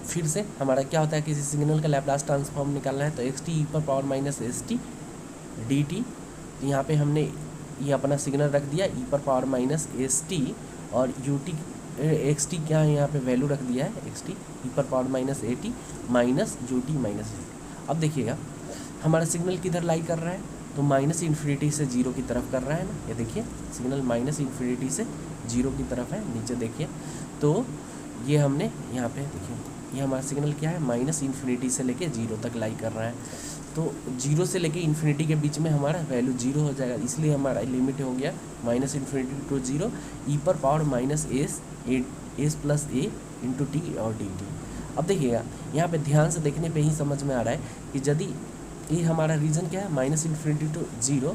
Speaker 1: फिर से हमारा क्या होता है, किसी सिग्नल का लैप्लास ट्रांसफॉर्म निकालना है तो एक्स टी ई पर power minus S T D T, तो यहाँ पे हमने ये अपना सिग्नल रख दिया ई पर पावर माइनस एस टी, और यू टी एक्स टी क्या है यहाँ पे वैल्यू रख दिया है एक्स टी ई पर power minus A T minus U T minus A T. अब देखिएगा हमारा सिग्नल किधर लाई कर रहा है, तो माइनस इन्फिनिटी से जीरो की तरफ कर रहा है ना, ये देखिए सिग्नल माइनस इन्फिनिटी से जीरो की तरफ है, नीचे देखिए। तो ये हमने यहाँ पे देखिए ये हमारा सिग्नल क्या है, माइनस इन्फिनिटी से लेके जीरो तक लाई कर रहा है, तो जीरो से लेके इन्फिनिटी के बीच में हमारा वैल्यू जीरो हो जाएगा, इसलिए हमारा लिमिट हो गया माइनस इन्फिनिटी टू जीरो ई पर पावर माइनस एस प्लस ए इंटू टी और डी टी। अब देखिएगा यहाँ पे ध्यान से देखने पे ही समझ में आ रहा है कि यदि ये हमारा रीजन क्या है माइनस इन्फिनिटी टू जीरो,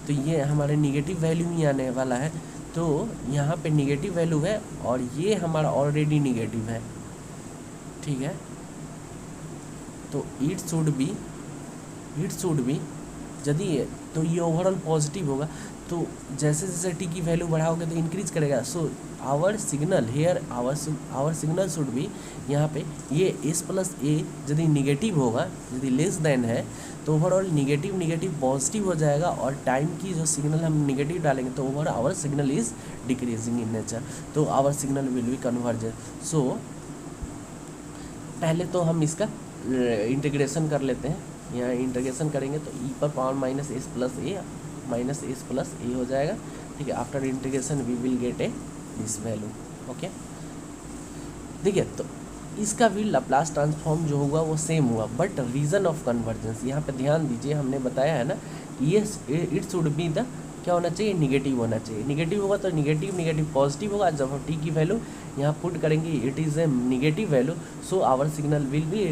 Speaker 1: तो ये हमारे निगेटिव वैल्यू ही आने वाला है, तो यहाँ पे निगेटिव वैल्यू है और ये हमारा ऑलरेडी निगेटिव है। ठीक है, तो इट शुड बी यदि तो ये ओवरऑल पॉजिटिव होगा, तो जैसे जैसे टी की वैल्यू बढ़ाओगे तो इंक्रीज करेगा। So our signal here our signal should be, यहाँ पे ये एस प्लस ए यदि निगेटिव होगा, यदि लेस देन है तो ओवरऑल निगेटिव पॉजिटिव हो जाएगा, और टाइम की जो सिग्नल हम निगेटिव डालेंगे तो over our signal is decreasing in nature, तो our signal will be convergent. So पहले तो हम इसका इंटीग्रेशन कर लेते हैं, यहाँ इंटीग्रेशन करेंगे तो ई पर power minus S plus A हो जाएगा। ठीक है, after integration we will get a this value. Okay, ठीक है, तो इसका भी लाप्लास ट्रांसफॉर्म जो होगा वो सेम हुआ, बट रीजन ऑफ कन्वर्जेंस, यहाँ पे ध्यान दीजिए, हमने बताया है ना कि ये इट शुड बी द क्या होना चाहिए, निगेटिव होना चाहिए। निगेटिव होगा तो निगेटिव निगेटिव पॉजिटिव होगा। जब हम टी की वैल्यू यहाँ पुट करेंगे it is a negative value, so our signal will be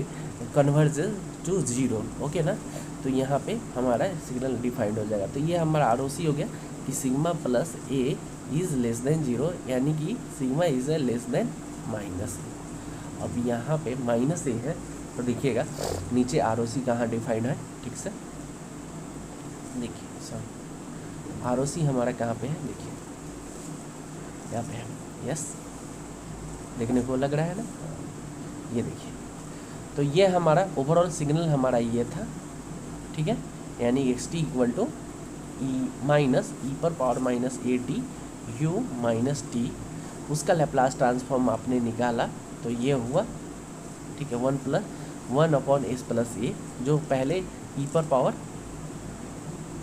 Speaker 1: converge to zero. Okay ना, तो यहाँ पे हमारा सिग्नल डिफाइंड हो जाएगा। तो ये हमारा आर हो गया कि sigma plus A is less than zero, यानी कि sigma is a less than minus A. अब यहाँ पे माइनस ए है तो देखिएगा नीचे आर ओ सी कहाँ डिफाइंड है, ठीक से देखिए, सॉरी आर ओ सी हमारा कहाँ पे है, देखिए यहाँ पे है, यस देखने को लग रहा है ना, ये देखिए। तो ये हमारा ओवरऑल सिग्नल हमारा ये था, ठीक है, यानी X T equal to E minus E पर power minus A T U minus T, उसका लैप्लास ट्रांसफॉर्म आपने निकाला तो ये हुआ, ठीक है, 1 प्लस ए, जो पहले ई पर power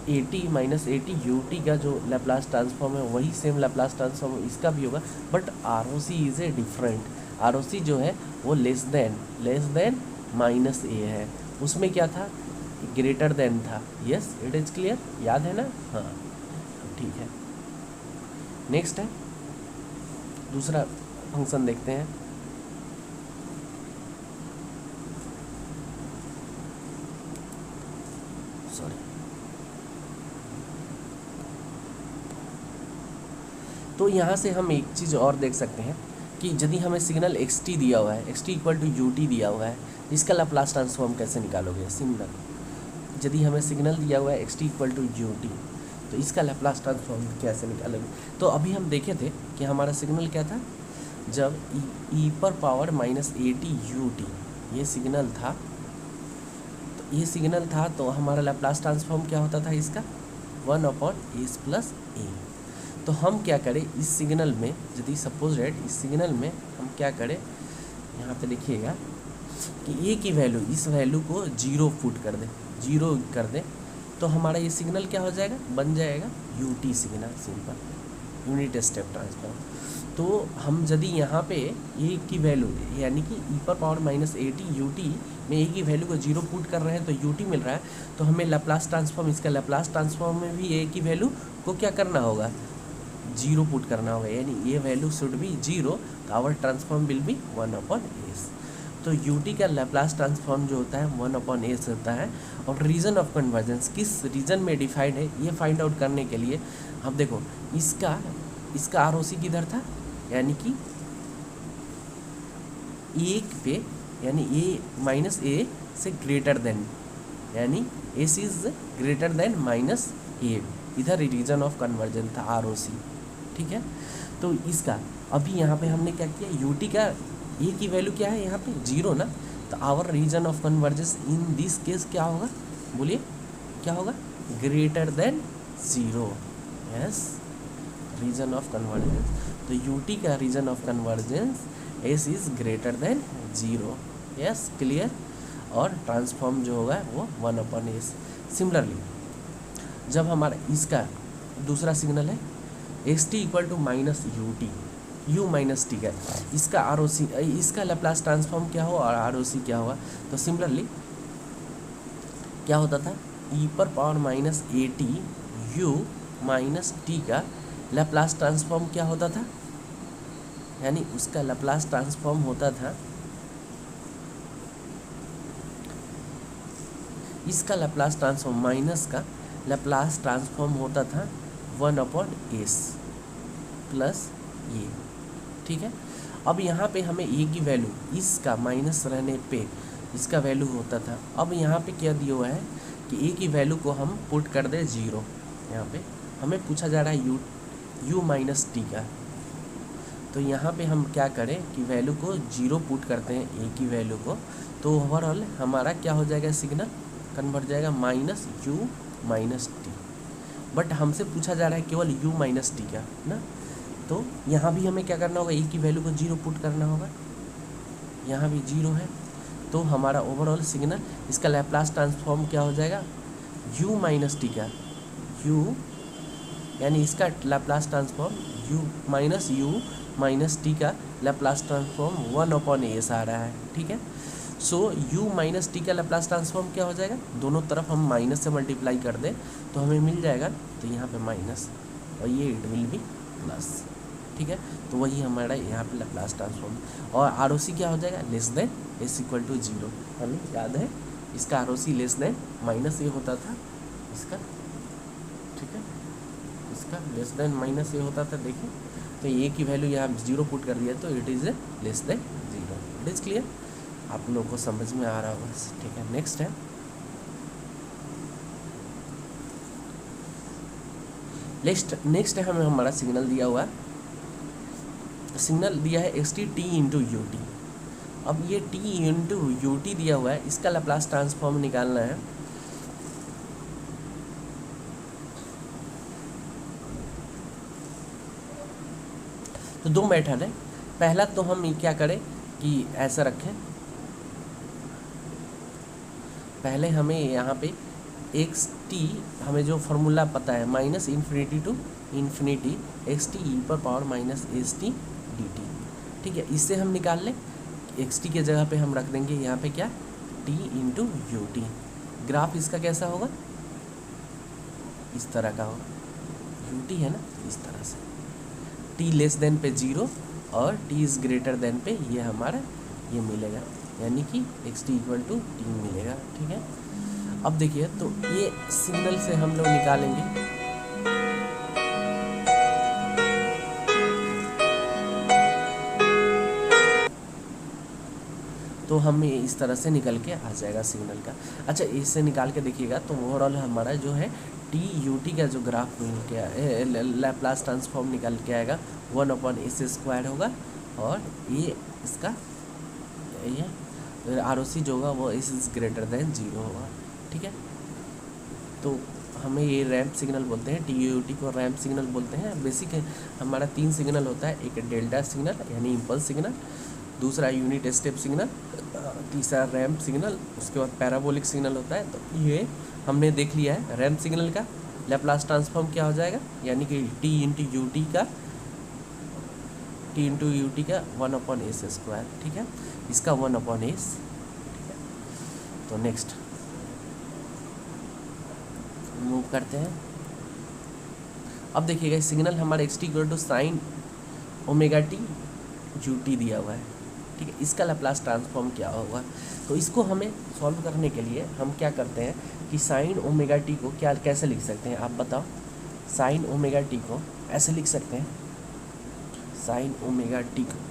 Speaker 1: A T minus A T U T का जो लैप्लास ट्रांसफॉर्म है वही सेम लैप्लास ट्रांसफॉर्म इसका भी होगा, but R O C is a different. R O C जो है वो लेस देन माइनस ए है, उसमें क्या था, ग्रेटर देन था। यस इट इज़ क्लियर, याद है ना, हाँ ठीक है। नेक्स्ट है दूसरा फंक्शन देखते हैं। सॉरी, तो यहाँ से हम एक चीज़ और देख सकते हैं कि यदि हमें सिग्नल एक्स टी दिया हुआ है, X T equal to U T दिया हुआ है, इसका लाप्लास ट्रांसफॉर्म कैसे निकालोगे, सिंपल। यदि हमें सिग्नल दिया हुआ है X T equal to U T, तो इसका लाप्लास ट्रांसफॉर्म कैसे निकालोगे। तो अभी हम देखे थे कि हमारा सिग्नल क्या था, जब ई पर power minus A T U T ये सिग्नल था, तो ये सिग्नल था तो हमारा लाप्लास ट्रांसफॉर्म क्या होता था इसका, 1/s प्लस ए। तो हम क्या करें इस सिग्नल में, यदि सपोज रेट इस सिग्नल में हम क्या करें, यहाँ पे देखिएगा कि ए की वैल्यू, इस वैल्यू को जीरो पुट कर दें, जीरो कर दें, तो हमारा ये सिग्नल क्या हो जाएगा, बन जाएगा U T signal, simple unit step transform. तो हम यदि यहाँ पे ए की वैल्यू यानी कि ई पर power minus A T U T में ए की वैल्यू को जीरो पुट कर रहे हैं तो यू टी मिल रहा है, तो हमें लाप्लास ट्रांसफॉर्म, इसका लाप्लास ट्रांसफॉर्म में भी ए की वैल्यू को क्या करना होगा, जीरो पुट करना होगा, यानी ये वैल्यू शुड बी जीरो, तो our transform will be 1/s। तो यू टी का लैप्लास ट्रांसफॉर्म जो होता है 1/s होता है। और रीजन ऑफ कन्वर्जेंस किस रीजन में डिफाइंड है ये फाइंड आउट करने के लिए हम देखो इसका आर ओ सी किधर था, यानी कि एक पे, यानी ए माइनस ए से ग्रेटर देन, यानी S is greater than minus A, इधर रीजन ऑफ कन्वर्जन था आर ओ सी, ठीक है। तो इसका अभी यहाँ पे हमने क्या किया, यू टी का ए की वैल्यू क्या है यहाँ पे जीरो ना, तो our region of convergence in this case क्या होगा, बोलिए क्या होगा, greater than zero. Yes, region of convergence, तो यू टी का region of convergence S is greater than zero. Yes clear, और ट्रांसफॉर्म जो होगा वो 1/s। सिमिलरली जब हमारा इसका दूसरा सिग्नल है X T equal to minus U T, U minus T का, इसका आर ओ सी, इसका लैप्लास ट्रांसफॉर्म क्या हो और आर ओ सी क्या होगा, तो सिमिलरली क्या होता था, ई पर power minus A T U minus T का लैप्लास ट्रांसफॉर्म क्या होता था, यानी उसका लैप्लास ट्रांसफॉर्म होता था, इसका लैप्लास ट्रांसफॉर्म माइनस का लैप्लास ट्रांसफॉर्म होता था 1/s प्लस ये, ठीक है। अब यहाँ पे हमें ए की वैल्यू, इसका माइनस रहने पे इसका वैल्यू होता था, अब यहाँ पे क्या दिया हुआ है कि ए की वैल्यू को हम पुट कर दे जीरो, यहाँ पे हमें पूछा जा रहा है यू माइनस टी का, तो यहाँ पे हम क्या करें कि वैल्यू को जीरो पुट करते हैं ए की वैल्यू को, तो ओवरऑल हमारा क्या हो जाएगा, सिग्नल कन्वर्ट जाएगा minus you minus T, but हमसे पूछा जा रहा है केवल यू माइनस टी का ना, तो यहाँ भी हमें क्या करना होगा, ए की वैल्यू को जीरो पुट करना होगा, यहाँ भी जीरो है, तो हमारा ओवरऑल सिग्नल, इसका लैप्लास ट्रांसफॉर्म क्या हो जाएगा, यू माइनस टी का, यू यानी इसका Laplace transform you minus T का लैप्लास ट्रांसफॉर्म 1/s आ रहा है, ठीक है। सो u माइनस टी का लैप्लास ट्रांसफॉर्म क्या हो जाएगा, दोनों तरफ हम माइनस से मल्टीप्लाई कर दें तो हमें मिल जाएगा, तो यहाँ पे माइनस और ये इट विल बी प्लस, ठीक है। तो वही हमारा यहाँ पे लैप्लास ट्रांसफॉर्म। और आर क्या हो जाएगा, less than s equal to 0, हमें याद है इसका R less than minus A होता था इसका, ठीक है, इसका लेस देन माइनस ए होता था, देखिए। तो ए की वैल्यू यहाँ 0 पुट कर दिया तो it is less than 0। It is clear, आप लोगों को समझ में आ रहा होगा, ठीक है। नेक्स्ट है नेक्स्ट है हमें हमारा सिग्नल दिया हुआ है, सिग्नल दिया है xt t into U T. अब ये t इंटू यू टी दिया हुआ है, इसका लैप्लास ट्रांसफॉर्म निकालना है। तो दो मेथड है, पहला तो हम ये क्या करें कि ऐसा रखें, पहले हमें यहाँ पे xt हमें जो फार्मूला पता है minus infinity to infinity xt E पर power minus S T D T, ठीक है। इससे हम निकाल लें, xt के जगह पे हम रख देंगे यहाँ पे क्या, t into U T. Graph इसका कैसा होगा, इस तरह का होगा, यू टी है ना, इस तरह से t लेस देन पे 0 और t इज़ ग्रेटर देन पे ये हमारा ये मिलेगा, यानी कि xt इक्वल टू टी मिलेगा, ठीक है। अब देखिए, तो ये सिग्नल से हम लोग निकालेंगे, तो हमें इस तरह से निकल के आ जाएगा सिग्नल का। अच्छा, इससे निकाल के देखिएगा तो ओवरऑल हमारा जो है टी यू टी का जो ग्राफ मिल के लैप्लास ट्रांसफॉर्म निकल के आएगा 1/s² होगा, और ये इसका ये आर जो होगा वो s इज़ ग्रेटर देन 0 होगा, ठीक है। तो हमें ये रैंप सिग्नल बोलते हैं, टी यू टी को रैंप सिग्नल बोलते हैं। बेसिक हमारा 3 सिग्नल होता है, एक डेल्टा सिग्नल यानी इम्पल्स सिग्नल, दूसरा यूनिट स्टेप सिग्नल, तीसरा रैंप सिग्नल, उसके बाद पैराबोलिक सिग्नल होता है। तो ये हमने देख लिया है, रैंप सिग्नल का लैप्लास ट्रांसफॉर्म क्या हो जाएगा, यानी कि टी इंटू यू टी का 1/s², ठीक है, इसका 1/s, ठीक है। तो नेक्स्ट मूव करते हैं। अब देखिएगा सिग्नल हमारा xt equal to sine omega T U T दिया हुआ है, ठीक है। इसका लैप्लास ट्रांसफॉर्म क्या होगा, तो इसको हमें सॉल्व करने के लिए हम क्या करते हैं कि साइन ओमेगा टी को क्या कैसे लिख सकते हैं, आप बताओ। साइन ओमेगा टी को ऐसे लिख सकते हैं, साइन ओमेगा टी को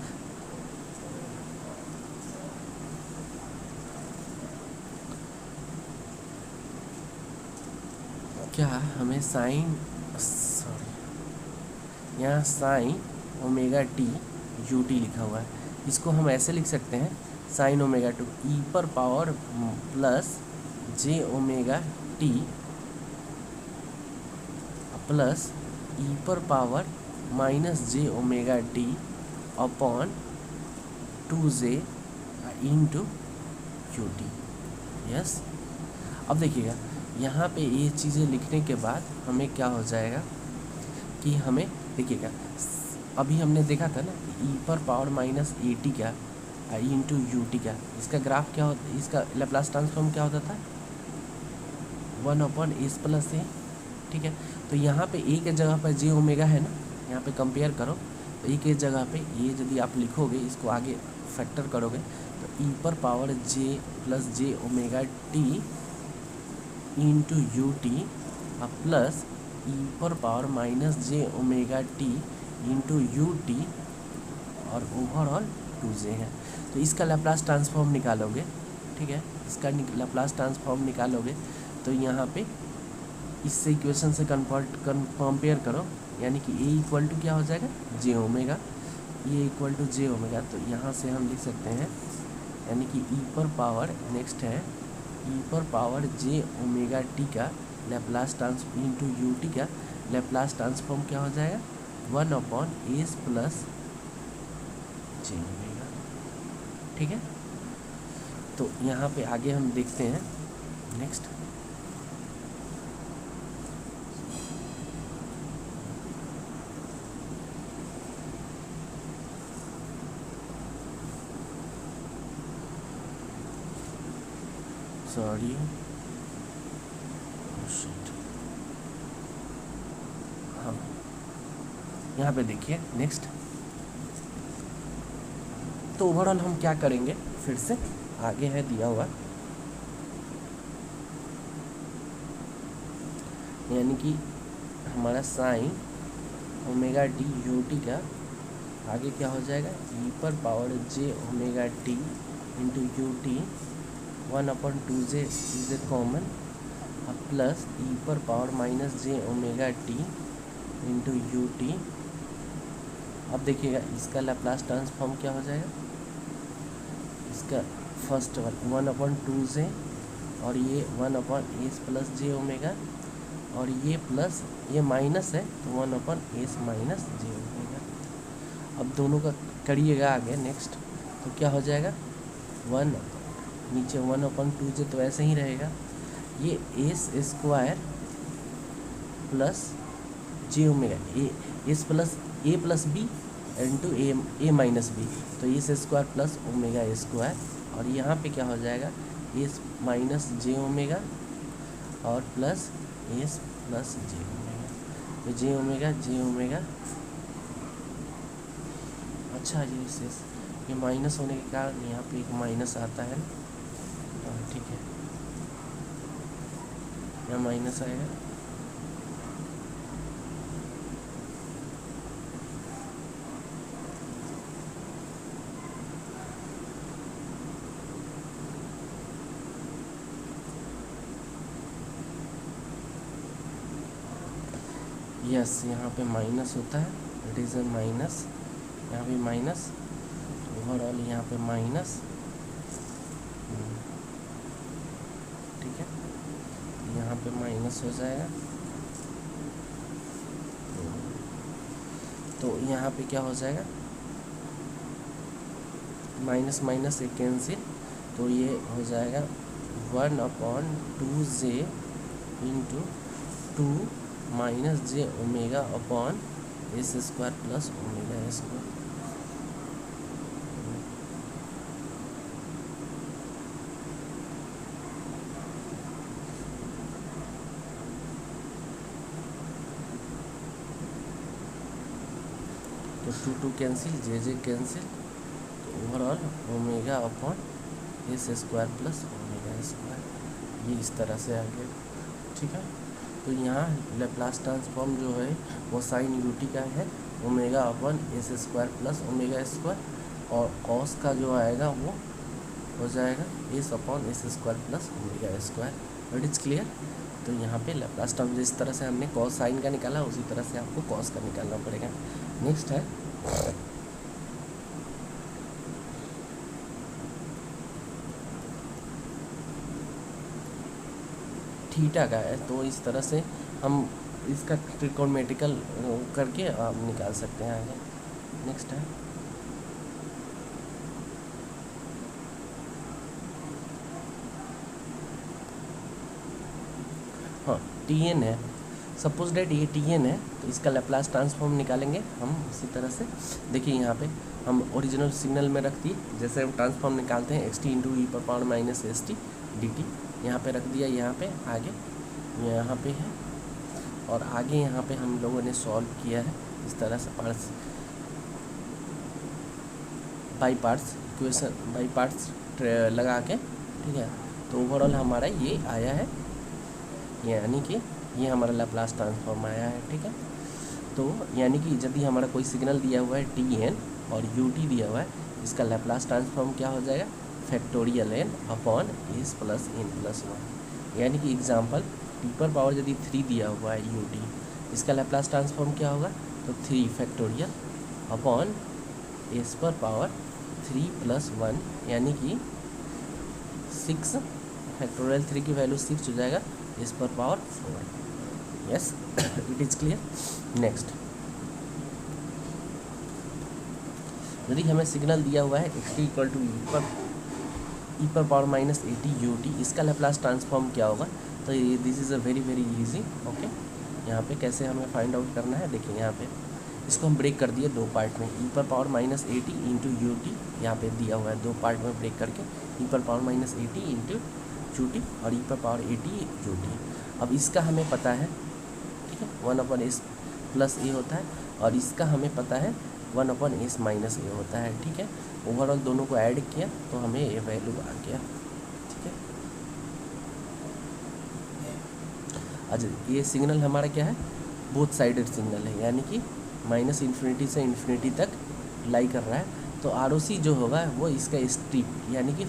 Speaker 1: क्या हमें यहाँ sign omega T U T लिखा हुआ है, इसको हम ऐसे लिख सकते हैं साइन ओमेगा टू ई पर power plus J omega T plus E पर power minus J omega T upon 2j into U T, yes. अब देखिएगा यहाँ पे ये चीज़ें लिखने के बाद हमें क्या हो जाएगा कि हमें देखिएगा, अभी हमने देखा था ना ई पर पावर माइनस ए टी का इंटू यू टी का, इसका ग्राफ क्या होता, इसका लैप्लास ट्रांसफॉर्म क्या होता था 1/s प्लस ए, ठीक है। तो यहाँ पे ए के जगह पर जे ओमेगा है ना, यहाँ पे कंपेयर करो, तो ए के जगह पे ये यदि आप लिखोगे, इसको आगे फैक्टर करोगे तो ई पर power J plus J omega T into U T plus E पर power minus J omega T into U T और ओवरऑल 2j है। तो इसका लैप्लास ट्रांसफॉर्म निकालोगे, ठीक है, इसका लैप्लास ट्रांसफॉर्म निकालोगे तो यहाँ पे इससे इक्वेशन से कंपेयर करो, यानी कि ए इक्वल टू क्या हो जाएगा जे ओमेगा, ये इक्वल टू जे ओमेगा। तो यहाँ से हम लिख सकते हैं, यानी कि ई पर पावर नेक्स्ट है ई पर पावर जे ओमेगा टी का Laplace transform into U T का लैप्लास ट्रांसफॉर्म क्या हो जाएगा 1/s प्लस जे ओमेगा, ठीक है। तो यहाँ पे आगे हम देखते हैं नेक्स्ट, सॉरी, हाँ यहाँ पे देखिए नेक्स्ट। तो ओवरऑल हम क्या करेंगे, फिर से आगे है दिया हुआ, यानी कि हमारा sign omega T U T का आगे क्या हो जाएगा, ई पर power J omega T into U T, 1/2 is a common, अब प्लस ई पर power minus J omega T into U T. अब देखिएगा इसका लैप्लास ट्रांसफॉर्म क्या हो जाएगा, इसका फर्स्ट 1/2 और ये 1/s प्लस जे ओमेगा, और ये प्लस ये माइनस है तो 1/s माइनस जे ओमेगा। अब दोनों का करिएगा आगे नेक्स्ट, तो क्या हो जाएगा 1, नीचे 1/2 तो ऐसे ही रहेगा, ये S square plus J omega, S plus A plus B into A minus B, तो S square plus omega square, और यहाँ पे क्या हो जाएगा एस माइनस जे ओमेगा और plus S plus J omega, तो जे ओमेगा। अच्छा ये माइनस होने के कारण यहाँ पे एक माइनस आता है, ठीक है, यहाँ माइनस आएगा, यस यहाँ पे माइनस होता है, इट इज़ ए माइनस, यहाँ पे माइनस, ओवरऑल यहाँ पे माइनस, ठीक है, यहाँ पे माइनस हो जाएगा, तो यहाँ पे क्या हो जाएगा माइनस माइनस एक कैंसिल, तो ये हो जाएगा 1/2 into 2 minus J omega upon S square plus omega square. तो 2 कैंसिल, जे कैंसिल, तो overall omega upon S square plus omega square, ये इस तरह से आ गया, ठीक है। तो यहाँ लैप्लास ट्रांसफॉर्म जो है वो साइन यू टी का है, omega upon S square plus omega square, और कॉस का जो आएगा वो हो जाएगा S upon S square plus omega square. It is clear. तो यहाँ पे लैप्लास ट्रांसफॉर्म जिस तरह से हमने कॉस साइन का निकाला उसी तरह से आपको कॉस का निकालना पड़ेगा। नेक्स्ट है थीटा का है, तो इस तरह से हम इसका ट्रिकोनमेट्रिकल करके आप निकाल सकते हैं आगे। नेक्स्ट है हाँ टी एन है, सपोज डेट ये टी एन है, तो इसका लैप्लास ट्रांसफॉर्म निकालेंगे हम इसी तरह से। देखिए यहाँ पे हम ओरिजिनल सिग्नल में रख दिए, जैसे हम ट्रांसफॉर्म निकालते हैं एक्स टी इंटू ई पर power minus S T D T, यहाँ पर रख दिया, यहाँ पे आगे यहाँ पे है, और आगे यहाँ पे हम लोगों ने सॉल्व किया है इस तरह से parts by parts equation by parts लगा के, ठीक है। तो ओवरऑल हमारा ये आया है, यानी कि ये हमारा लैप्लास ट्रांसफॉर्म आया है, ठीक है। तो यानी कि यदि हमारा कोई सिग्नल दिया हुआ है टी एन और यू टी दिया हुआ है, इसका लैप्लास ट्रांसफॉर्म क्या हो जाएगा factorial N upon S plus N plus 1, यानी कि एग्जाम्पल टी पर पावर यदि 3 दिया हुआ है यू टी, इसका लैप्लास ट्रांसफॉर्म क्या होगा, तो 3 फैक्टोरियल अपॉन एस पर पावर 3 प्लस 1, यानी कि 6 फैक्टोरियल 3 की वैल्यू 6 हो जाएगा, एस पर power 4। Yes, it is clear. Next, यदि हमें सिग्नल दिया हुआ है X T equal to E पर पावर माइनस 80 यू टी, इसका लैप्लास ट्रांसफॉर्म क्या होगा, तो ये this is a very very easy. Okay, यहाँ पे कैसे हमें फाइंड आउट करना है, देखिए यहाँ पे इसको हम ब्रेक कर दिए 2 पार्ट में, ई पर power minus 80 into U T, यहाँ पे दिया हुआ है 2 पार्ट में ब्रेक करके, ई पर पावर माइनस 80 इंटू जू टी और ई पर पावर ए टी जू टी। अब इसका हमें पता है, ठीक है, 1/s प्लस ए होता है, और इसका हमें पता है 1/s माइनस ए होता है, ठीक है। ओवरऑल दोनों को ऐड किया तो हमें ये वैल्यू आ गया, ठीक है। अच्छा, ये सिग्नल हमारा क्या है, बोथ साइडेड सिग्नल है, यानी कि -∞ से इन्फिनिटी तक लाई कर रहा है। तो ROC जो होगा वो इसका स्ट्रिप यानी कि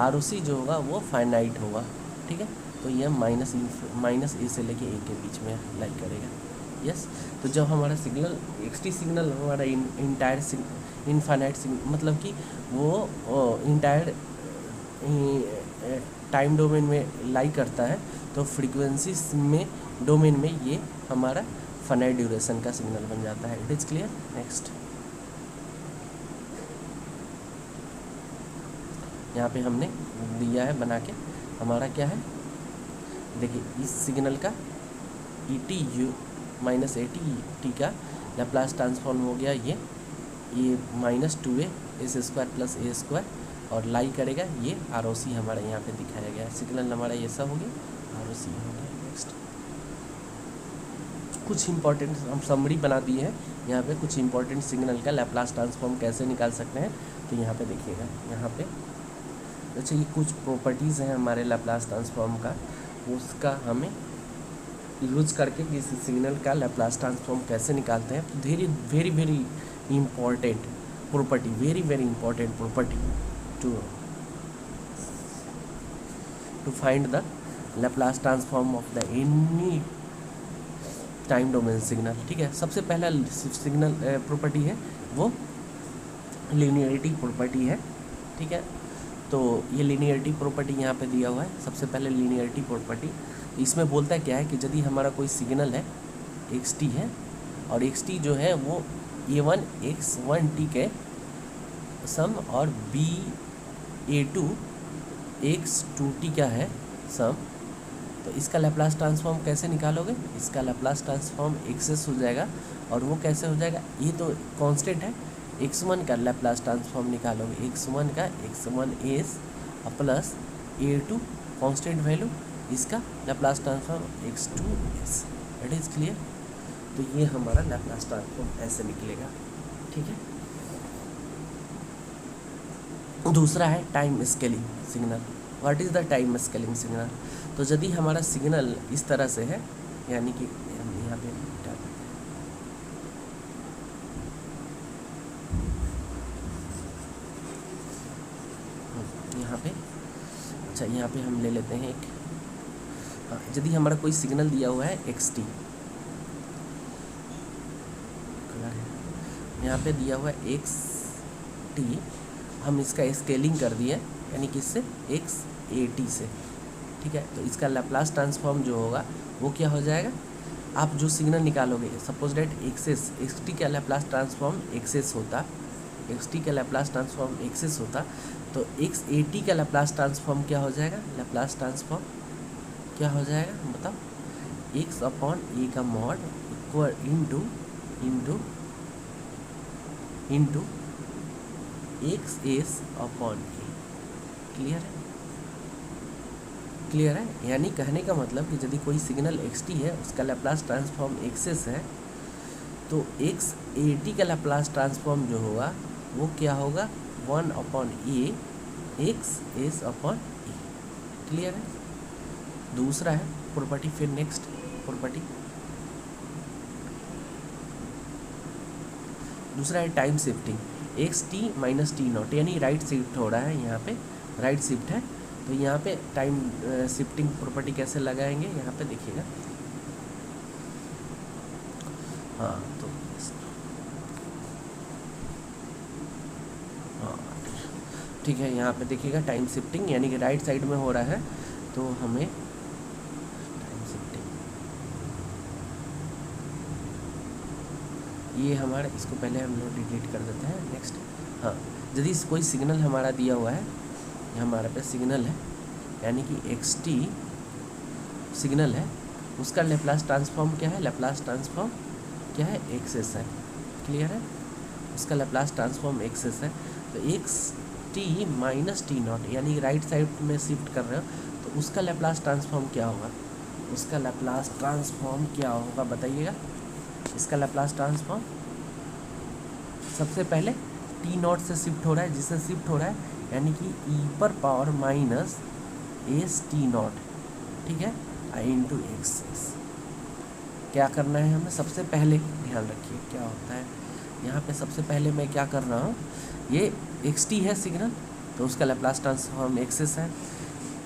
Speaker 1: ROC जो होगा वो फाइनाइट होगा, ठीक है। तो यह माइनस ए से लेके ए के बीच में लाई करेगा, यस। तो जब हमारा सिग्नल XT सिग्नल हमारा इंटायर इनफाइनाइट सिग्नल, मतलब कि वो इंटायर टाइम डोमेन में लाई करता है, तो फ्रीक्वेंसी में डोमेन में ये हमारा फाइनाइट ड्यूरेशन का सिग्नल बन जाता है। It is clear. नेक्स्ट, यहाँ पे हमने दिया है बना के, हमारा क्या है, देखिए इस सिग्नल का ET U माइनस AT का लैप्लास ट्रांसफॉर्म हो गया ये -2a s² प्लस a², और लाई करेगा ये ROC हमारा यहाँ पे दिखाया गया है। सिग्नल हमारा ये सब हो गया, ROC हो गया। नेक्स्ट, कुछ इंपॉर्टेंट हम समरी बना दिए हैं यहाँ पे, कुछ इंपॉर्टेंट सिग्नल का लैप्लास ट्रांसफॉर्म कैसे निकाल सकते हैं। तो यहाँ पे देखिएगा, यहाँ पे अच्छा ये कुछ प्रॉपर्टीज़ हैं हमारे लैप्लास ट्रांसफॉर्म का, उसका हमें यूज करके किसी सिग्नल का लैप्लास ट्रांसफॉर्म कैसे निकालते हैं। तो very very important property, very important property to find the Laplace transform of the any time domain signal, ठीक है। सबसे पहला सिग्नल प्रॉपर्टी है वो लीनियरिटी प्रॉपर्टी है, ठीक है। तो ये लीनियरिटी प्रॉपर्टी यहाँ पे दिया हुआ है। सबसे पहले लीनियरिटी प्रॉपर्टी, इसमें बोलता है क्या है कि यदि हमारा कोई सिग्नल है XT है, और XT जो है वो A1 X1t के सम और A2 X2t का है सम, तो इसका लैप्लास ट्रांसफॉर्म कैसे निकालोगे, इसका लैप्लास ट्रांसफॉर्म एक्सेस हो जाएगा, और वो कैसे हो जाएगा, ये तो कांस्टेंट है, x1 का लैप्लास ट्रांसफॉर्म निकालोगे, x1 का x1s plus A2 constant value, इसका Laplace transform x2s। It is clear. तो ये हमारा लैप्लास ट्रांसफॉर्म ऐसे निकलेगा, ठीक है। दूसरा है time scaling signal. What is the time scaling signal. तो यदि हमारा सिग्नल इस तरह से है, यानी कि यहाँ पे अच्छा यहाँ पे हम ले लेते हैं एक, यदि हमारा कोई सिग्नल दिया हुआ है XT, यहाँ पे दिया हुआ है XT, हम इसका स्केलिंग कर दिए यानी कि इससे XAT से, ठीक है। तो इसका लैप्लास ट्रांसफॉर्म जो होगा वो क्या हो जाएगा, आप जो सिग्नल निकालोगे, सपोज डेट XT का लैप्लास ट्रांसफॉर्म XS होता, XT का लैप्लास ट्रांसफॉर्म XS होता, तो XAT का लैप्लास ट्रांसफॉर्म क्या हो जाएगा, लैप्लास ट्रांसफॉर्म क्या हो जाएगा बताओ, x/a का mod equal into XS/a। Clear है। यानी कहने का मतलब कि यदि कोई सिग्नल XT है, उसका लैप्लास ट्रांसफॉर्म XS है, तो XAT का लैप्लास ट्रांसफॉर्म जो होगा वो क्या होगा, 1/a XS/a। क्लियर है। दूसरा है प्रॉपर्टी, फिर नेक्स्ट प्रॉपर्टी दूसरा है time shifting, XT minus T0, यानी राइट शिफ्ट हो रहा है, यहाँ पे राइट शिफ्ट है, तो यहाँ पे टाइम शिफ्टिंग प्रॉपर्टी कैसे लगाएंगे, यहाँ पे देखिएगा। हाँ तो हाँ ठीक है, यहाँ पे देखिएगा टाइम शिफ्टिंग यानी कि राइट साइड में हो रहा है, तो हमें टाइम शिफ्टिंग ये हमारा, इसको पहले हम लोग डिलीट कर देते हैं। नेक्स्ट, हाँ यदि कोई सिग्नल हमारा दिया हुआ है, हमारे पे सिग्नल है यानी कि XT सिग्नल है, उसका लैप्लास ट्रांसफॉर्म क्या है, लैप्लास ट्रांसफॉर्म क्या है, XS है। क्लियर है, उसका लैप्लास ट्रांसफॉर्म XS है, तो XT माइनस T0 यानी कि राइट साइड में शिफ्ट कर रहे हो, तो तो उसका लैप्लास ट्रांसफॉर्म क्या होगा, उसका लैप्लास ट्रांसफॉर्म क्या होगा बताइएगा। इसका लैप्लास ट्रांसफॉर्म सबसे पहले टी नॉट से शिफ्ट हो रहा है, जिससे शिफ्ट हो रहा है यानी कि ई पर power minus S T not, ठीक है, आई इंटू एक्स एस। क्या करना है हमें, सबसे पहले ध्यान रखिए क्या होता है यहाँ पे। सबसे पहले मैं क्या कर रहा हूँ, ये एक्स टी है सिग्नल, तो उसका लैप्लास ट्रांसफॉर्म एक्स एस है।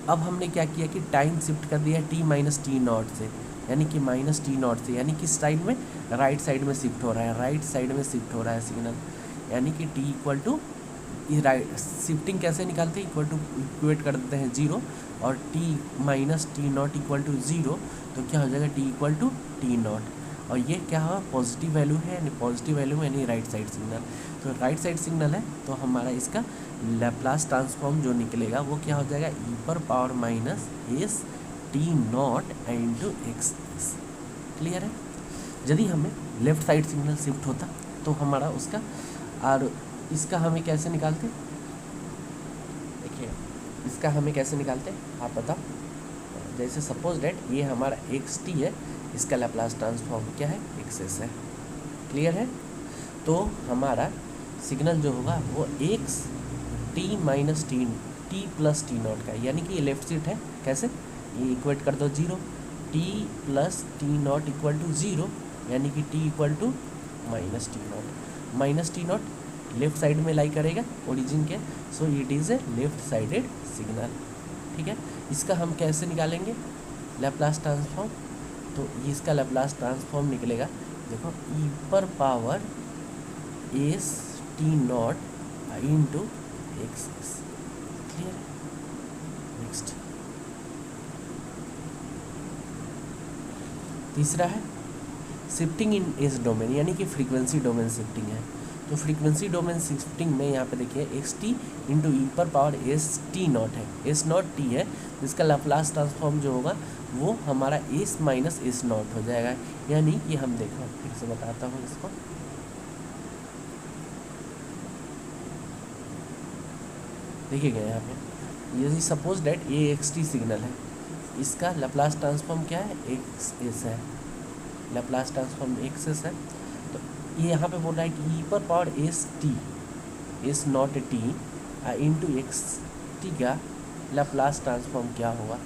Speaker 1: अब हमने क्या किया कि टाइम शिफ्ट कर दिया टी माइनस टी नॉट से, यानी कि माइनस टी नॉट से, यानी किस साइड में, राइट साइड में शिफ्ट हो रहा है, राइट साइड में शिफ्ट हो रहा है सिग्नल, यानी कि T equal to, right shifting कैसे निकालते हैं, इक्वल टू इक्वेट कर देते हैं जीरो, और T minus T not equal to zero, तो क्या हो जाएगा T equal to T not, और ये क्या हुआ पॉजिटिव वैल्यू है, यानी पॉजिटिव वैल्यू यानी राइट साइड सिग्नल, तो राइट साइड सिग्नल है, तो हमारा इसका लैप्लास ट्रांसफॉर्म जो निकलेगा वो क्या हो जाएगा, ई पर power minus S T not into x S. Clear है। यदि हमें लेफ्ट साइड सिग्नल शिफ्ट होता तो हमारा उसका, और इसका हमें कैसे निकालते, देखिए इसका हमें कैसे निकालते आप बताओ। जैसे सपोज डेट ये हमारा एक्स टी है, इसका लैप्लास ट्रांसफॉर्म क्या है, एक्स एस है। क्लियर है। तो हमारा सिग्नल जो होगा वो x T minus T plus T not का, यानी कि ये लेफ्ट शिफ्ट है, कैसे, ये इक्वेट कर दो zero, T plus T not equal to zero, यानी कि T equal to minus T not, minus T not left side में लाई करेगा ओरिजिन के, so it is a left sided signal. ठीक है। इसका हम कैसे निकालेंगे लैप्लास ट्रांसफॉर्म, तो इसका लैप्लास ट्रांसफॉर्म निकलेगा, देखो ई पर power S T not into x S. Clear. Next तीसरा है शिफ्टिंग इन एस डोमेन, यानी कि फ्रीक्वेंसी डोमेन शिफ्टिंग है। तो फ्रीक्वेंसी डोमेन शिफ्टिंग में यहाँ पे देखिए एक्स टी इंटू ई पर पावर एस टी नॉट है, एस नॉट टी है, जिसका लैप्लास ट्रांसफॉर्म जो होगा वो हमारा एस माइनस एस नॉट हो जाएगा। यानी कि हम देखो फिर से बताता हूँ इसको, देखिएगा यहाँ पे यदि सपोज डेट ये एक्स टी सिग्नल है, इसका लैप्लास ट्रांसफॉर्म क्या है, एक्स एस है, लैप्लास ट्रांसफॉर्म एक्स एस है। तो ये यहाँ पे बोल रहा है कि ई पर power S T, S not T into X T का लैप्लास ट्रांसफॉर्म क्या होगा।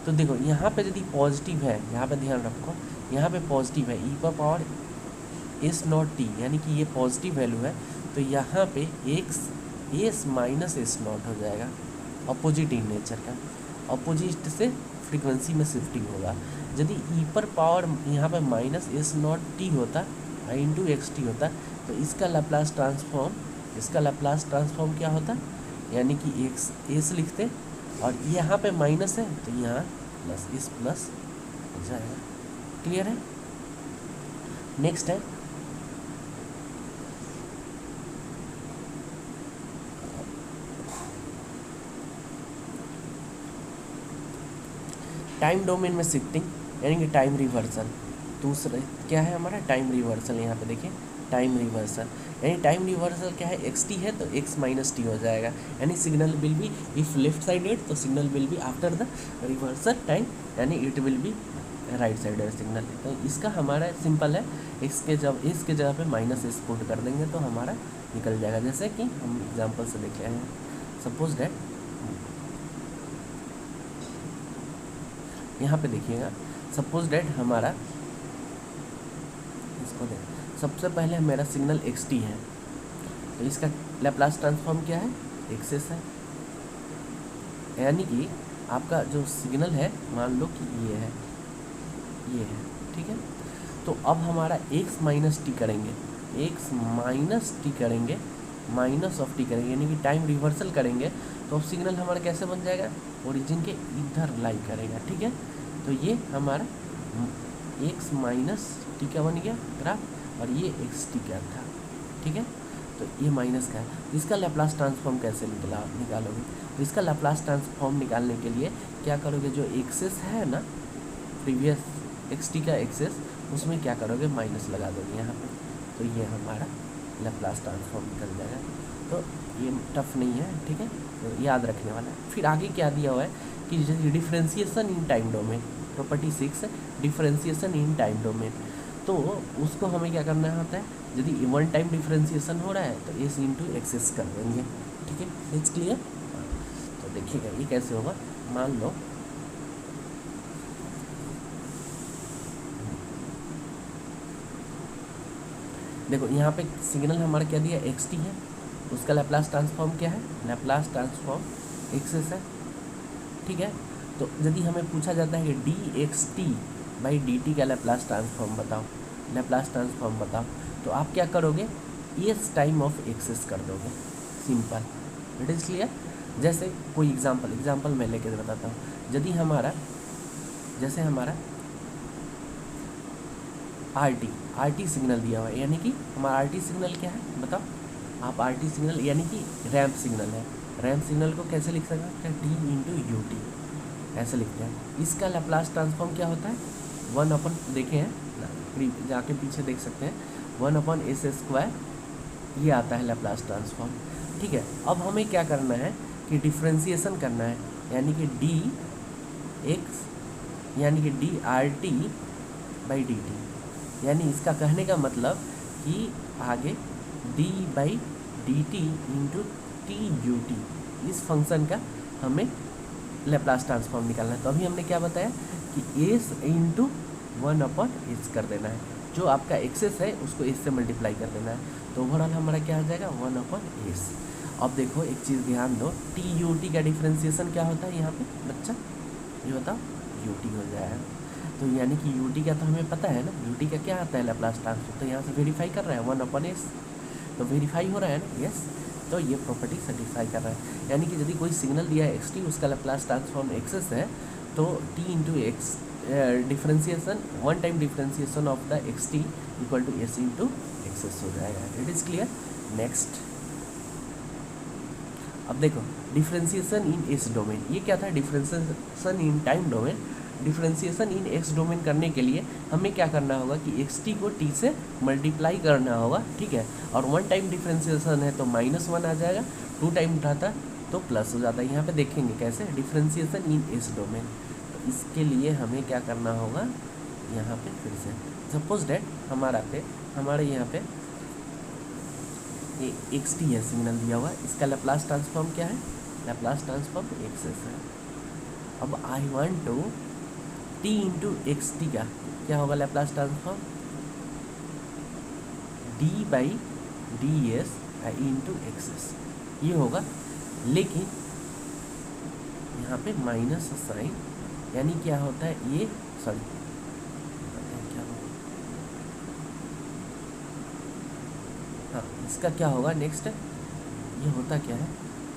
Speaker 1: तो देखो यहाँ पे यदि पॉजिटिव है, यहाँ पे ध्यान रखो, यहाँ पे पॉजिटिव है ई पर पावर एस नॉट टी, यानी कि ये पॉजिटिव वैल्यू है, तो यहाँ पे x S minus S not हो जाएगा, अपोजिट इन नेचर का, अपोजिट से फ्रीक्वेंसी में शिफ्टिंग होगा। यदि ई पर पावर यहाँ पे माइनस एस नॉट टी होता इंटू एक्स टी होता, तो इसका लैप्लास ट्रांसफॉर्म, इसका लैप्लास ट्रांसफॉर्म क्या होता, यानी कि एक्स एस लिखते, और यहाँ पे माइनस है तो यहाँ प्लस हो जाएगा। क्लियर है। नेक्स्ट है टाइम डोमेन में शिफ्टिंग, यानी कि टाइम रिवर्सल। दूसरा क्या है हमारा टाइम रिवर्सल, यहाँ पे देखिए टाइम रिवर्सल, यानी टाइम रिवर्सल क्या है, एक्स टी है तो एक्स माइनस टी हो जाएगा, यानी signal will be if left sided तो signal will be after the reversal time, यानी it will be right sided signal. तो इसका हमारा सिंपल है, इसके जगह पे माइनस एस पुट कर देंगे तो हमारा निकल जाएगा। जैसे कि हम एग्जाम्पल से देख रहे हैं, सपोज डैट यहाँ पे देखिएगा, सपोज डैट हमारा, इसको देख, सबसे पहले मेरा सिग्नल एक्स टी है, तो इसका लैप्लास ट्रांसफॉर्म क्या है, एक्स एस है, यानी कि आपका जो सिग्नल है मान लो कि ये है, ठीक है। तो अब हमारा एक्स माइनस टी करेंगे, एक्स माइनस टी करेंगे, माइनस ऑफ टी करेंगे, यानी कि टाइम रिवर्सल करेंगे, तो अब सिग्नल हमारा कैसे बन जाएगा, ओरिजिन के इधर लाई करेगा। ठीक है। तो ये हमारा एक्स माइनस टी का बन गया ग्राफ, और ये एक्स टी का था। ठीक है। तो ये माइनस का है, इसका लैप्लास ट्रांसफॉर्म कैसे निकालोगे, तो इसका लैप्लास ट्रांसफॉर्म निकालने के लिए क्या करोगे, जो एक्सेस है ना प्रीवियस एक्स टी का एक्सेस, उसमें क्या करोगे माइनस लगा दोगे यहाँ पे, तो ये हमारा लैप्लास ट्रांसफॉर्म निकल जाएगा। तो ये टफ नहीं है, ठीक है, तो याद रखने वाला है। फिर आगे क्या दिया हुआ है कि differentiation in time domain, property 6 differentiation in time domain. तो उसको हमें क्या करना होता है, यदि वन टाइम डिफ्रेंसिएशन हो रहा है तो एस इंटू एक्सेस कर देंगे, ठीक है, इट्स क्लियर। तो देखिएगा ये कैसे होगा, मान लो देखो यहाँ पे सिग्नल हमारा क्या दिया, एक्स टी है, उसका लैप्लास ट्रांसफॉर्म क्या है, लैप्लास ट्रांसफॉर्म एक्सेस है, ठीक है। तो यदि हमें पूछा जाता है कि D x T by D T का लैप्लास ट्रांसफॉर्म बताओ, लैप्लास ट्रांसफॉर्म बताओ, तो आप क्या करोगे, एस टाइम ऑफ एक्सेस कर दोगे, सिंपल, इट इज़ क्लियर। जैसे कोई एग्जाम्पल मैं लेके बताता हूँ, यदि हमारा जैसे हमारा आर टी सिग्नल दिया हुआ है, यानी कि हमारा आर टी सिग्नल क्या है बताओ आप, आर टी सिग्नल यानी कि रैम्प सिग्नल है, रैम्प सिग्नल को कैसे लिख सकते हैं, टी इंटू यू टी ऐसे लिखते हैं। इसका लैप्लास ट्रांसफॉर्म क्या होता है, 1 देखे हैं जाके पीछे देख सकते हैं, 1/s², ये आता है लैप्लास ट्रांसफॉर्म, ठीक है। अब हमें क्या करना है कि डिफ्रेंसिएशन करना है, यानी कि डी एक्स यानी कि D R T by D T, यानी इसका कहने का मतलब कि आगे D by D T into T U T, इस फंक्शन का हमें लैप्लास ट्रांसफॉर्म निकालना है। तो अभी हमने क्या बताया कि एस इंटू 1/s कर देना है, जो आपका एक्सेस है उसको एस से मल्टीप्लाई कर देना है, तो ओवरऑल हमारा क्या आ जाएगा 1/s। अब देखो एक चीज़ ध्यान दो, टी यू टी का डिफ्रेंसिएशन क्या होता है यहाँ पे बच्चा, ये बताओ, यू टी हो जाएगा। तो यानी कि यू टी का तो हमें पता है ना, यू टी का क्या आता है लैप्लास ट्रांसफॉर्म, तो यहाँ से वेरीफाई कर रहा है 1/s, तो वेरीफाई हो रहा है ना, यस, तो ये प्रॉपर्टी सेटिस्फाई कर रहा है। यानी कि यदि कोई सिग्नल दिया है एक्स टी, उसका लैप्लास ट्रांसफॉर्म एक्सेस है, तो T into X differentiation, one time differentiation of the X T equal to S into X S हो जाएगा, इट इज़ क्लियर। नेक्स्ट अब देखो डिफ्रेंसिएशन इन एक्स डोमेन, ये क्या था, differentiation in time domain. Differentiation in x domain करने के लिए हमें क्या करना होगा कि एक्स टी को टी से मल्टीप्लाई करना होगा, ठीक है, और वन टाइम डिफ्रेंसिएशन है तो -1 आ जाएगा, 2 टाइम उठाता तो प्लस हो जाता है। यहाँ पे देखेंगे कैसे डिफ्रेंसिएशन इन एक्स डोमेन, तो इसके लिए हमें क्या करना होगा, यहाँ पे फिर से सपोज डेट हमारे यहाँ पे ये एक्स टी है सिग्नल दिया हुआ, इसका लैप्लास ट्रांसफॉर्म क्या है, लैप्लास ट्रांसफॉर्म एक्सेस है। अब I want to T into X T का क्या होगा Laplace transform, D by D S into X S, ये होगा, लेकिन यहाँ पे माइनस साइन, यानी क्या होता है ये, सॉरी क्या होगा, हाँ इसका क्या होगा नेक्स्ट, ये होता क्या है,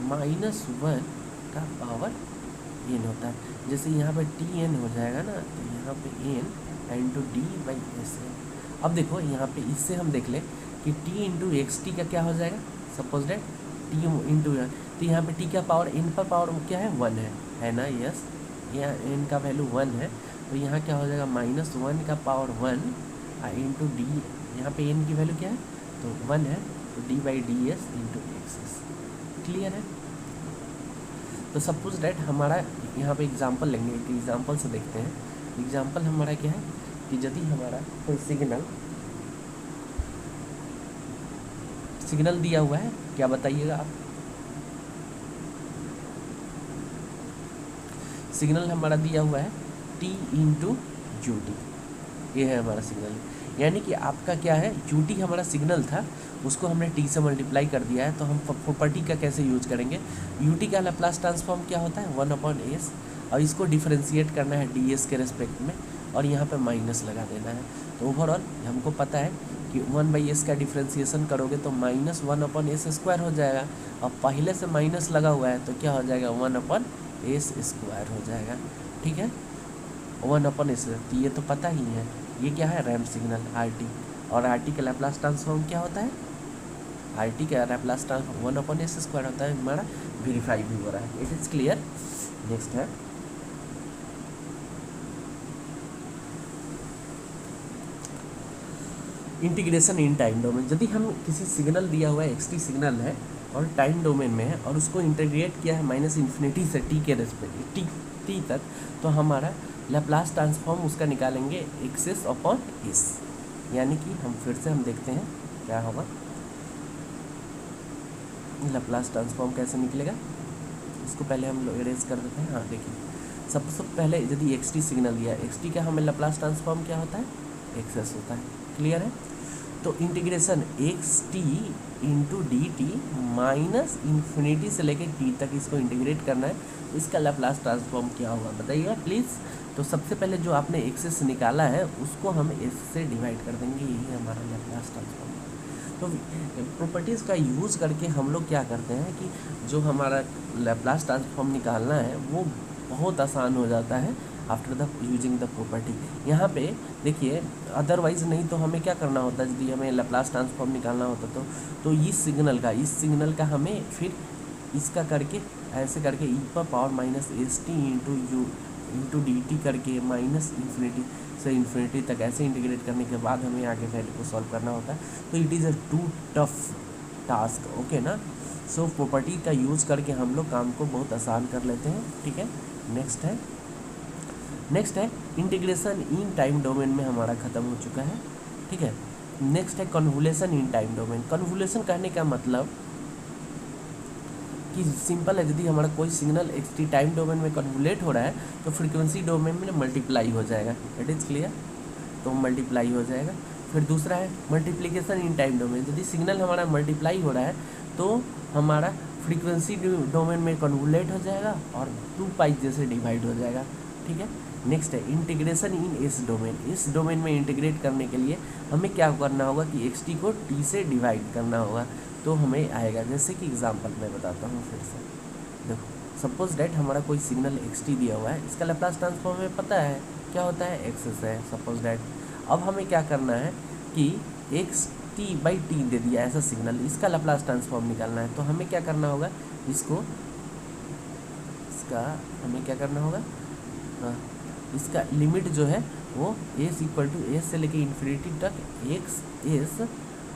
Speaker 1: -1 का पावर n होता है। जैसे यहाँ पे टी एन हो जाएगा ना, तो यहाँ पे n into D by S है। अब देखो यहाँ पे इससे हम देख लें कि t इंटू एक्स टी का क्या हो जाएगा, सपोज डेट t इंटू, तो यहाँ पे t का पावर n पर पावर क्या है 1 है ना, यस, यहाँ n का वैल्यू 1 है, तो यहाँ क्या हो जाएगा -1 का पावर 1 इंटू डी, यहाँ पे n की वैल्यू क्या है तो 1 है, तो D by D S into X S, clear है। तो सपोज डेट हमारा यहाँ पे एग्जांपल लेंगे, एक एग्जांपल से देखते हैं। एग्जांपल हमारा क्या है कि यदि हमारा कोई सिग्नल दिया हुआ है, क्या बताइएगा आप, सिग्नल हमारा दिया हुआ है टी इंटू यू टी, ये है हमारा सिग्नल, यानी कि आपका क्या है, यू टी हमारा सिग्नल था, उसको हमने टी से मल्टीप्लाई कर दिया है, तो हम प्रॉपर्टी का कैसे यूज करेंगे, यू टी का लैप्लास ट्रांसफॉर्म क्या होता है 1/s, और इसको डिफरेंशिएट करना है डी एस के रेस्पेक्ट में, और यहाँ पे माइनस लगा देना है। तो ओवरऑल हमको पता है कि 1/s का डिफरेंशिएशन करोगे तो -1/s² हो जाएगा, अब पहले से माइनस लगा हुआ है तो क्या हो जाएगा 1/s² हो जाएगा, ठीक है, 1/s, तो ये तो पता ही है, ये क्या है रैम्प सिग्नल आर टी, और आर टी का लैप्लास ट्रांसफॉर्म क्या होता है, आर टी का लैप्लास ट्रांसफॉर्म 1/s² होता है, हमारा वेरीफाई भी हो रहा है, इट इज़ क्लियर। नेक्स्ट है इंटीग्रेशन इन टाइम डोमेन। यदि हम किसी सिग्नल दिया हुआ है एक्स टी सिग्नल है, और टाइम डोमेन में है और उसको इंटीग्रेट किया है माइनस इन्फिनिटी से टी के रेस्पेक्ट टी तक, तो हमारा लैप्लास ट्रांसफॉर्म उसका निकालेंगे एक्सेस अपॉन एस। यानी कि हम फिर से हम देखते हैं क्या होगा, लैप्लास ट्रांसफॉर्म कैसे निकलेगा। इसको पहले हम लोग इरेज कर देते हैं। हाँ देखिए, सबसे पहले यदि एक्स टी सिग्नल दिया, एक्स टी का हमें लैप्लास ट्रांसफॉर्म क्या होता है, एक्सेस होता है। क्लियर है। तो integration x T into D T minus infinity से लेके टी तक इसको इंटीग्रेट करना है, तो इसका लैप्लास ट्रांसफॉर्म क्या होगा बताइएगा प्लीज़। तो सबसे पहले जो आपने एक्सेस निकाला है उसको हम एस से डिवाइड कर देंगे, यही हमारा लैप्लास ट्रांसफॉर्म है। तो प्रॉपर्टीज़ का यूज़ करके हम लोग क्या करते हैं कि जो हमारा लैप्लास ट्रांसफॉर्म निकालना है वो बहुत आसान हो जाता है after the using the property. यहाँ पे देखिए, अदरवाइज़ नहीं तो हमें क्या करना होता है, यदि हमें लैप्लास ट्रांसफॉर्म निकालना होता तो इस सिग्नल का हमें फिर इसका करके ऐसे करके ई पर power minus S T into D T करके माइनस इन्फिनिटी से इन्फिनिटी तक ऐसे इंटीग्रेट करने के बाद हमें आगे वैल्यू को सॉल्व करना होता है। तो it is a too tough task, okay ना। सो प्रॉपर्टी का यूज़ करके हम लोग काम को बहुत आसान कर लेते हैं। ठीक है, नेक्स्ट है इंटीग्रेशन इन टाइम डोमेन में हमारा ख़त्म हो चुका है। ठीक है, नेक्स्ट है convolution in time domain. Convolution कहने का मतलब कि सिंपल है, यदि हमारा कोई signal X T time domain में कन्वोलेट हो रहा है तो फ्रीक्वेंसी डोमेन में मल्टीप्लाई हो जाएगा। इट इज़ क्लियर, तो मल्टीप्लाई हो जाएगा। फिर दूसरा है मल्टीप्लिकेशन इन टाइम डोमेन। यदि सिग्नल हमारा मल्टीप्लाई हो रहा है तो हमारा फ्रीक्वेंसी डोमेन में कन्वोलेट हो जाएगा और 2 पाई जैसे डिवाइड हो जाएगा। ठीक है, नेक्स्ट है इंटीग्रेशन इन इस डोमेन। इस डोमेन में इंटीग्रेट करने के लिए हमें क्या करना होगा कि एक्स टी को टी से डिवाइड करना होगा, तो हमें आएगा। जैसे कि एग्जांपल मैं बताता हूँ फिर से। देखो, सपोज डेट हमारा कोई सिग्नल एक्स टी दिया हुआ है, इसका लैप्लास ट्रांसफॉर्म हमें पता है क्या होता है, एक्सेस है सपोज डेट। अब हमें क्या करना है कि एक्स टी बाई टी दे दिया ऐसा सिग्नल, इसका लैप्लास ट्रांसफॉर्म निकालना है। तो हमें क्या करना होगा, इसका हमें क्या करना होगा, इसका लिमिट जो है वो एस इक्वल टू एस से लेके इन्फिनिटी तक एक्स एस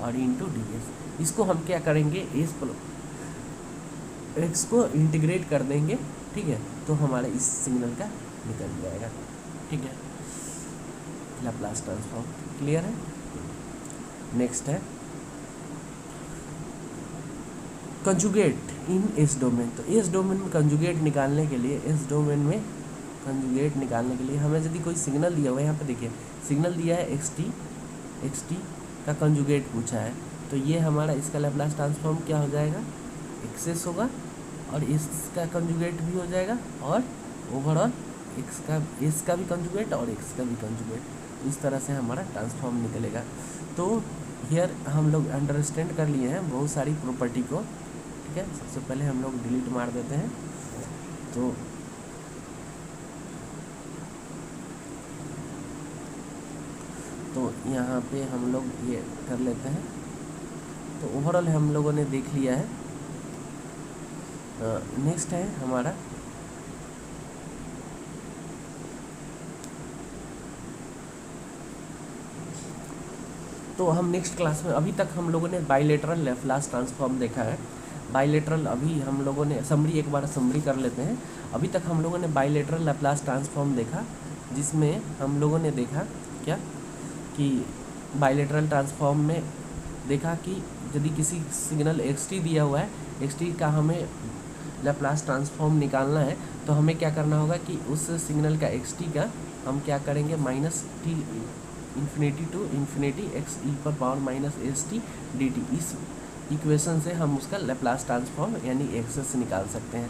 Speaker 1: और इंटू डी एस। इसको हम क्या करेंगे, एक्स को इंटीग्रेट कर देंगे। ठीक है, तो हमारा इस सिग्नल का निकल जाएगा। ठीक है, लैप्लास ट्रांसफॉर्म क्लियर है। नेक्स्ट है कंजुगेट इन एस डोमेन। तो एस डोमेन में कंजुगेट निकालने के लिए हमें यदि कोई सिग्नल दिया हुआ है, यहाँ पे देखिए सिग्नल दिया है एक्स टी का कंजुगेट पूछा है, तो ये हमारा इसका लैप्लास ट्रांसफॉर्म क्या हो जाएगा, एक्सेस होगा और इसका कंजुगेट भी हो जाएगा और ओवरऑल एस का भी कंजुगेट और एक्स का भी कंजुगेट। इस तरह से हमारा ट्रांसफॉर्म निकलेगा। तो हियर हम लोग अंडरस्टैंड कर लिए हैं बहुत सारी प्रॉपर्टी को। ठीक है, सबसे पहले हम लोग डिलीट मार देते हैं। तो यहाँ पे हम लोग ये कर लेते हैं। तो ओवरऑल हम लोगों ने देख लिया है। नेक्स्ट है हमारा तो हम नेक्स्ट क्लास में, अभी तक हम लोगों ने बाइलेटरल लैप्लास ट्रांसफॉर्म देखा है। बाइलेटरल अभी हम लोगों ने एक बार समरी कर लेते हैं। अभी तक हम लोगों ने बाइलेटरल लैप्लास ट्रांसफॉर्म देखा, जिसमें हम लोगों ने देखा क्या कि बाइलेटरल ट्रांसफॉर्म में देखा कि यदि किसी सिग्नल एक्स टी दिया हुआ है, एक्स टी का हमें लैप्लास ट्रांसफॉर्म निकालना है, तो हमें क्या करना होगा कि उस सिग्नल का एक्स टी का हम क्या करेंगे, minus T infinity to infinity X E पर power minus S T D T. इस इक्वेशन से हम उसका लैप्लास ट्रांसफॉर्म यानी एक्सेस निकाल सकते हैं।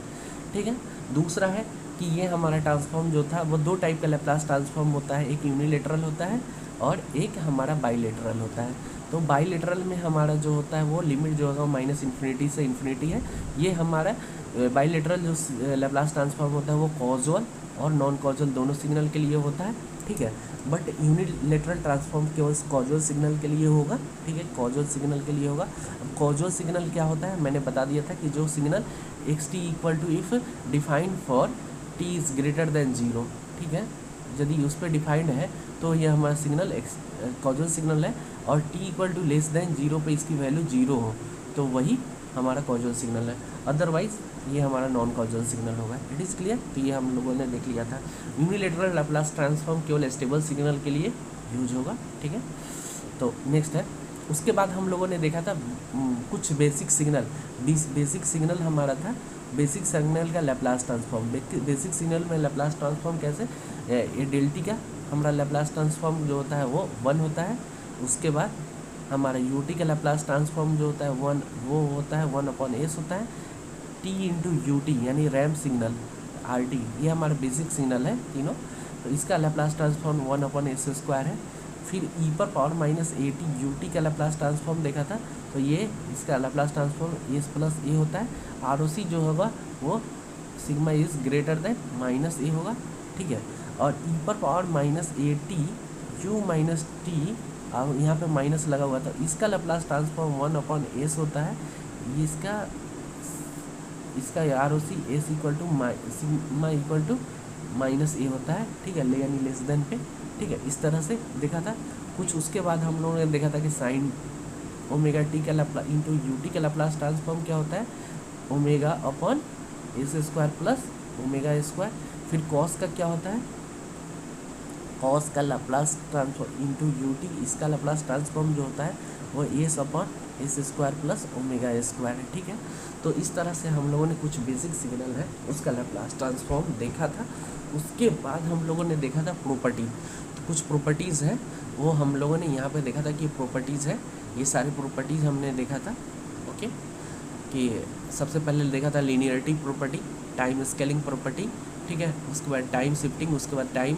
Speaker 1: ठीक है, दूसरा है कि ये हमारा ट्रांसफॉर्म जो था वो 2 टाइप का लैप्लास ट्रांसफॉर्म होता है, एक यूनिलेटरल होता है और एक हमारा बाइलेटरल होता है। तो बाइलेटरल में हमारा जो होता है वो लिमिट जो होगा वो माइनस इन्फिनिटी से इन्फिनिटी है। ये हमारा बाइलेटरल जो लैप्लास ट्रांसफॉर्म होता है वो कॉजुअल और नॉन कॉजुअल दोनों सिग्नल के लिए होता है। ठीक है, बट यूनिलेटरल ट्रांसफॉर्म केवल कॉजुअल सिग्नल के लिए होगा। ठीक है, कॉजुअल सिग्नल के लिए होगा। अब कॉजुअल सिग्नल क्या होता है, मैंने बता दिया था कि जो signal X T equal to if defined for T is greater than 0। ठीक है, यदि उस पर डिफाइंड है तो ये हमारा सिग्नल कॉजुअल सिग्नल है, और T equal to less than 0 पे इसकी वैल्यू 0 हो तो वही हमारा कॉजल सिग्नल है, अदरवाइज ये हमारा नॉन कॉजल सिग्नल होगा। It is clear. तो ये हम लोगों ने देख लिया था। यूनिलेटरल लैप्लास ट्रांसफॉर्म केवल स्टेबल सिग्नल के लिए यूज होगा, ठीक है। तो नेक्स्ट है, उसके बाद हम लोगों ने देखा था कुछ बेसिक सिग्नल। बेसिक सिग्नल हमारा था बेसिक सिग्नल का लैप्लास ट्रांसफॉर्म। बेसिक सिग्नल में लैप्लास ट्रांसफॉर्म कैसे, ये डेल्टी का हमारा लैप्लास ट्रांसफॉर्म जो होता है वो 1 होता है। उसके बाद हमारा यूटी का लैप्लास ट्रांसफॉर्म जो होता है 1, वो होता है 1/s होता है। टी इंटू यूटी यानी रैम्प सिग्नल आरटी, ये हमारा बेसिक सिग्नल है तीनों। तो इसका लैप्लास ट्रांसफॉर्म 1/s² है। फिर ई पर पावर माइनस AT यूटी का लैप्लास ट्रांसफॉर्म देखा था, तो ये इसका Laplace transform S plus A होता है। ROC जो होगा वो sigma is greater than minus A होगा, ठीक है। और ई पर power minus AT U minus T, अब यहाँ पे माइनस लगा हुआ था, इसका लैप्लास ट्रांसफॉर्म 1/s होता है। इसका ROC S equal to sigma equal to minus A होता है, ठीक है, यानी लेस देन पे, ठीक है। इस तरह से देखा था कुछ। उसके बाद हम लोगों ने देखा था कि साइन ओमेगा टी का लैप्लास इंटू यू टी का लैप्लास ट्रांसफॉर्म क्या होता है, ओमेगा/s² प्लस ओमेगा स्क्वायर। फिर कॉस का क्या होता है, कॉस का Laplace transform into U T, इसका लैप्लास ट्रांसफॉर्म जो होता है वो s/s² प्लस ओमेगा² है, ठीक है। तो इस तरह से हम लोगों ने कुछ बेसिक सिग्नल है उसका लैप्लास ट्रांसफॉर्म देखा था। उसके बाद हम लोगों ने देखा था प्रॉपर्टी। तो कुछ प्रॉपर्टीज़ हैं वो हम लोगों ने यहाँ पे देखा था कि प्रॉपर्टीज़ है, ये सारी प्रॉपर्टीज़ हमने देखा था, ओके। कि सबसे पहले देखा था linearity property, time scaling property, ठीक है। उसके बाद टाइम शिफ्टिंग, उसके बाद टाइम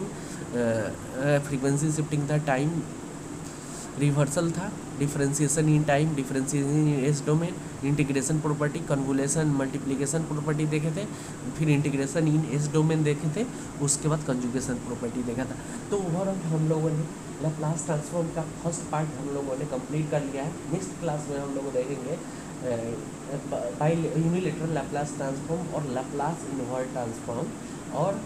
Speaker 1: फ्रीक्वेंसी शिफ्टिंग था, टाइम रिवर्सल था, differentiation in time, differentiation in S domain, integration property, convolution multiplication property देखे थे, फिर इंटीग्रेशन इन एस डोमेन देखे थे, उसके बाद कंजुगेशन प्रॉपर्टी देखा था। तो ओवरऑल हम लोगों ने लैप्लास ट्रांसफॉर्म का फर्स्ट पार्ट हम लोगों ने कंप्लीट कर लिया है। नेक्स्ट क्लास में हम लोग देखेंगे यूनिलेटरल लैप्लास ट्रांसफॉर्म और लैप्लास इनवर्स ट्रांसफॉर्म, और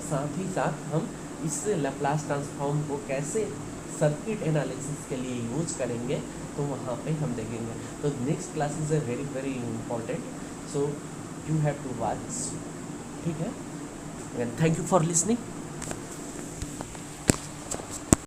Speaker 1: साथ ही साथ हम इस लैप्लास ट्रांसफॉर्म को कैसे सर्किट एनालिसिस के लिए यूज करेंगे, तो वहाँ पे हम देखेंगे। तो next class is very very important, so you have to watch, ठीक है। Thank you for listening.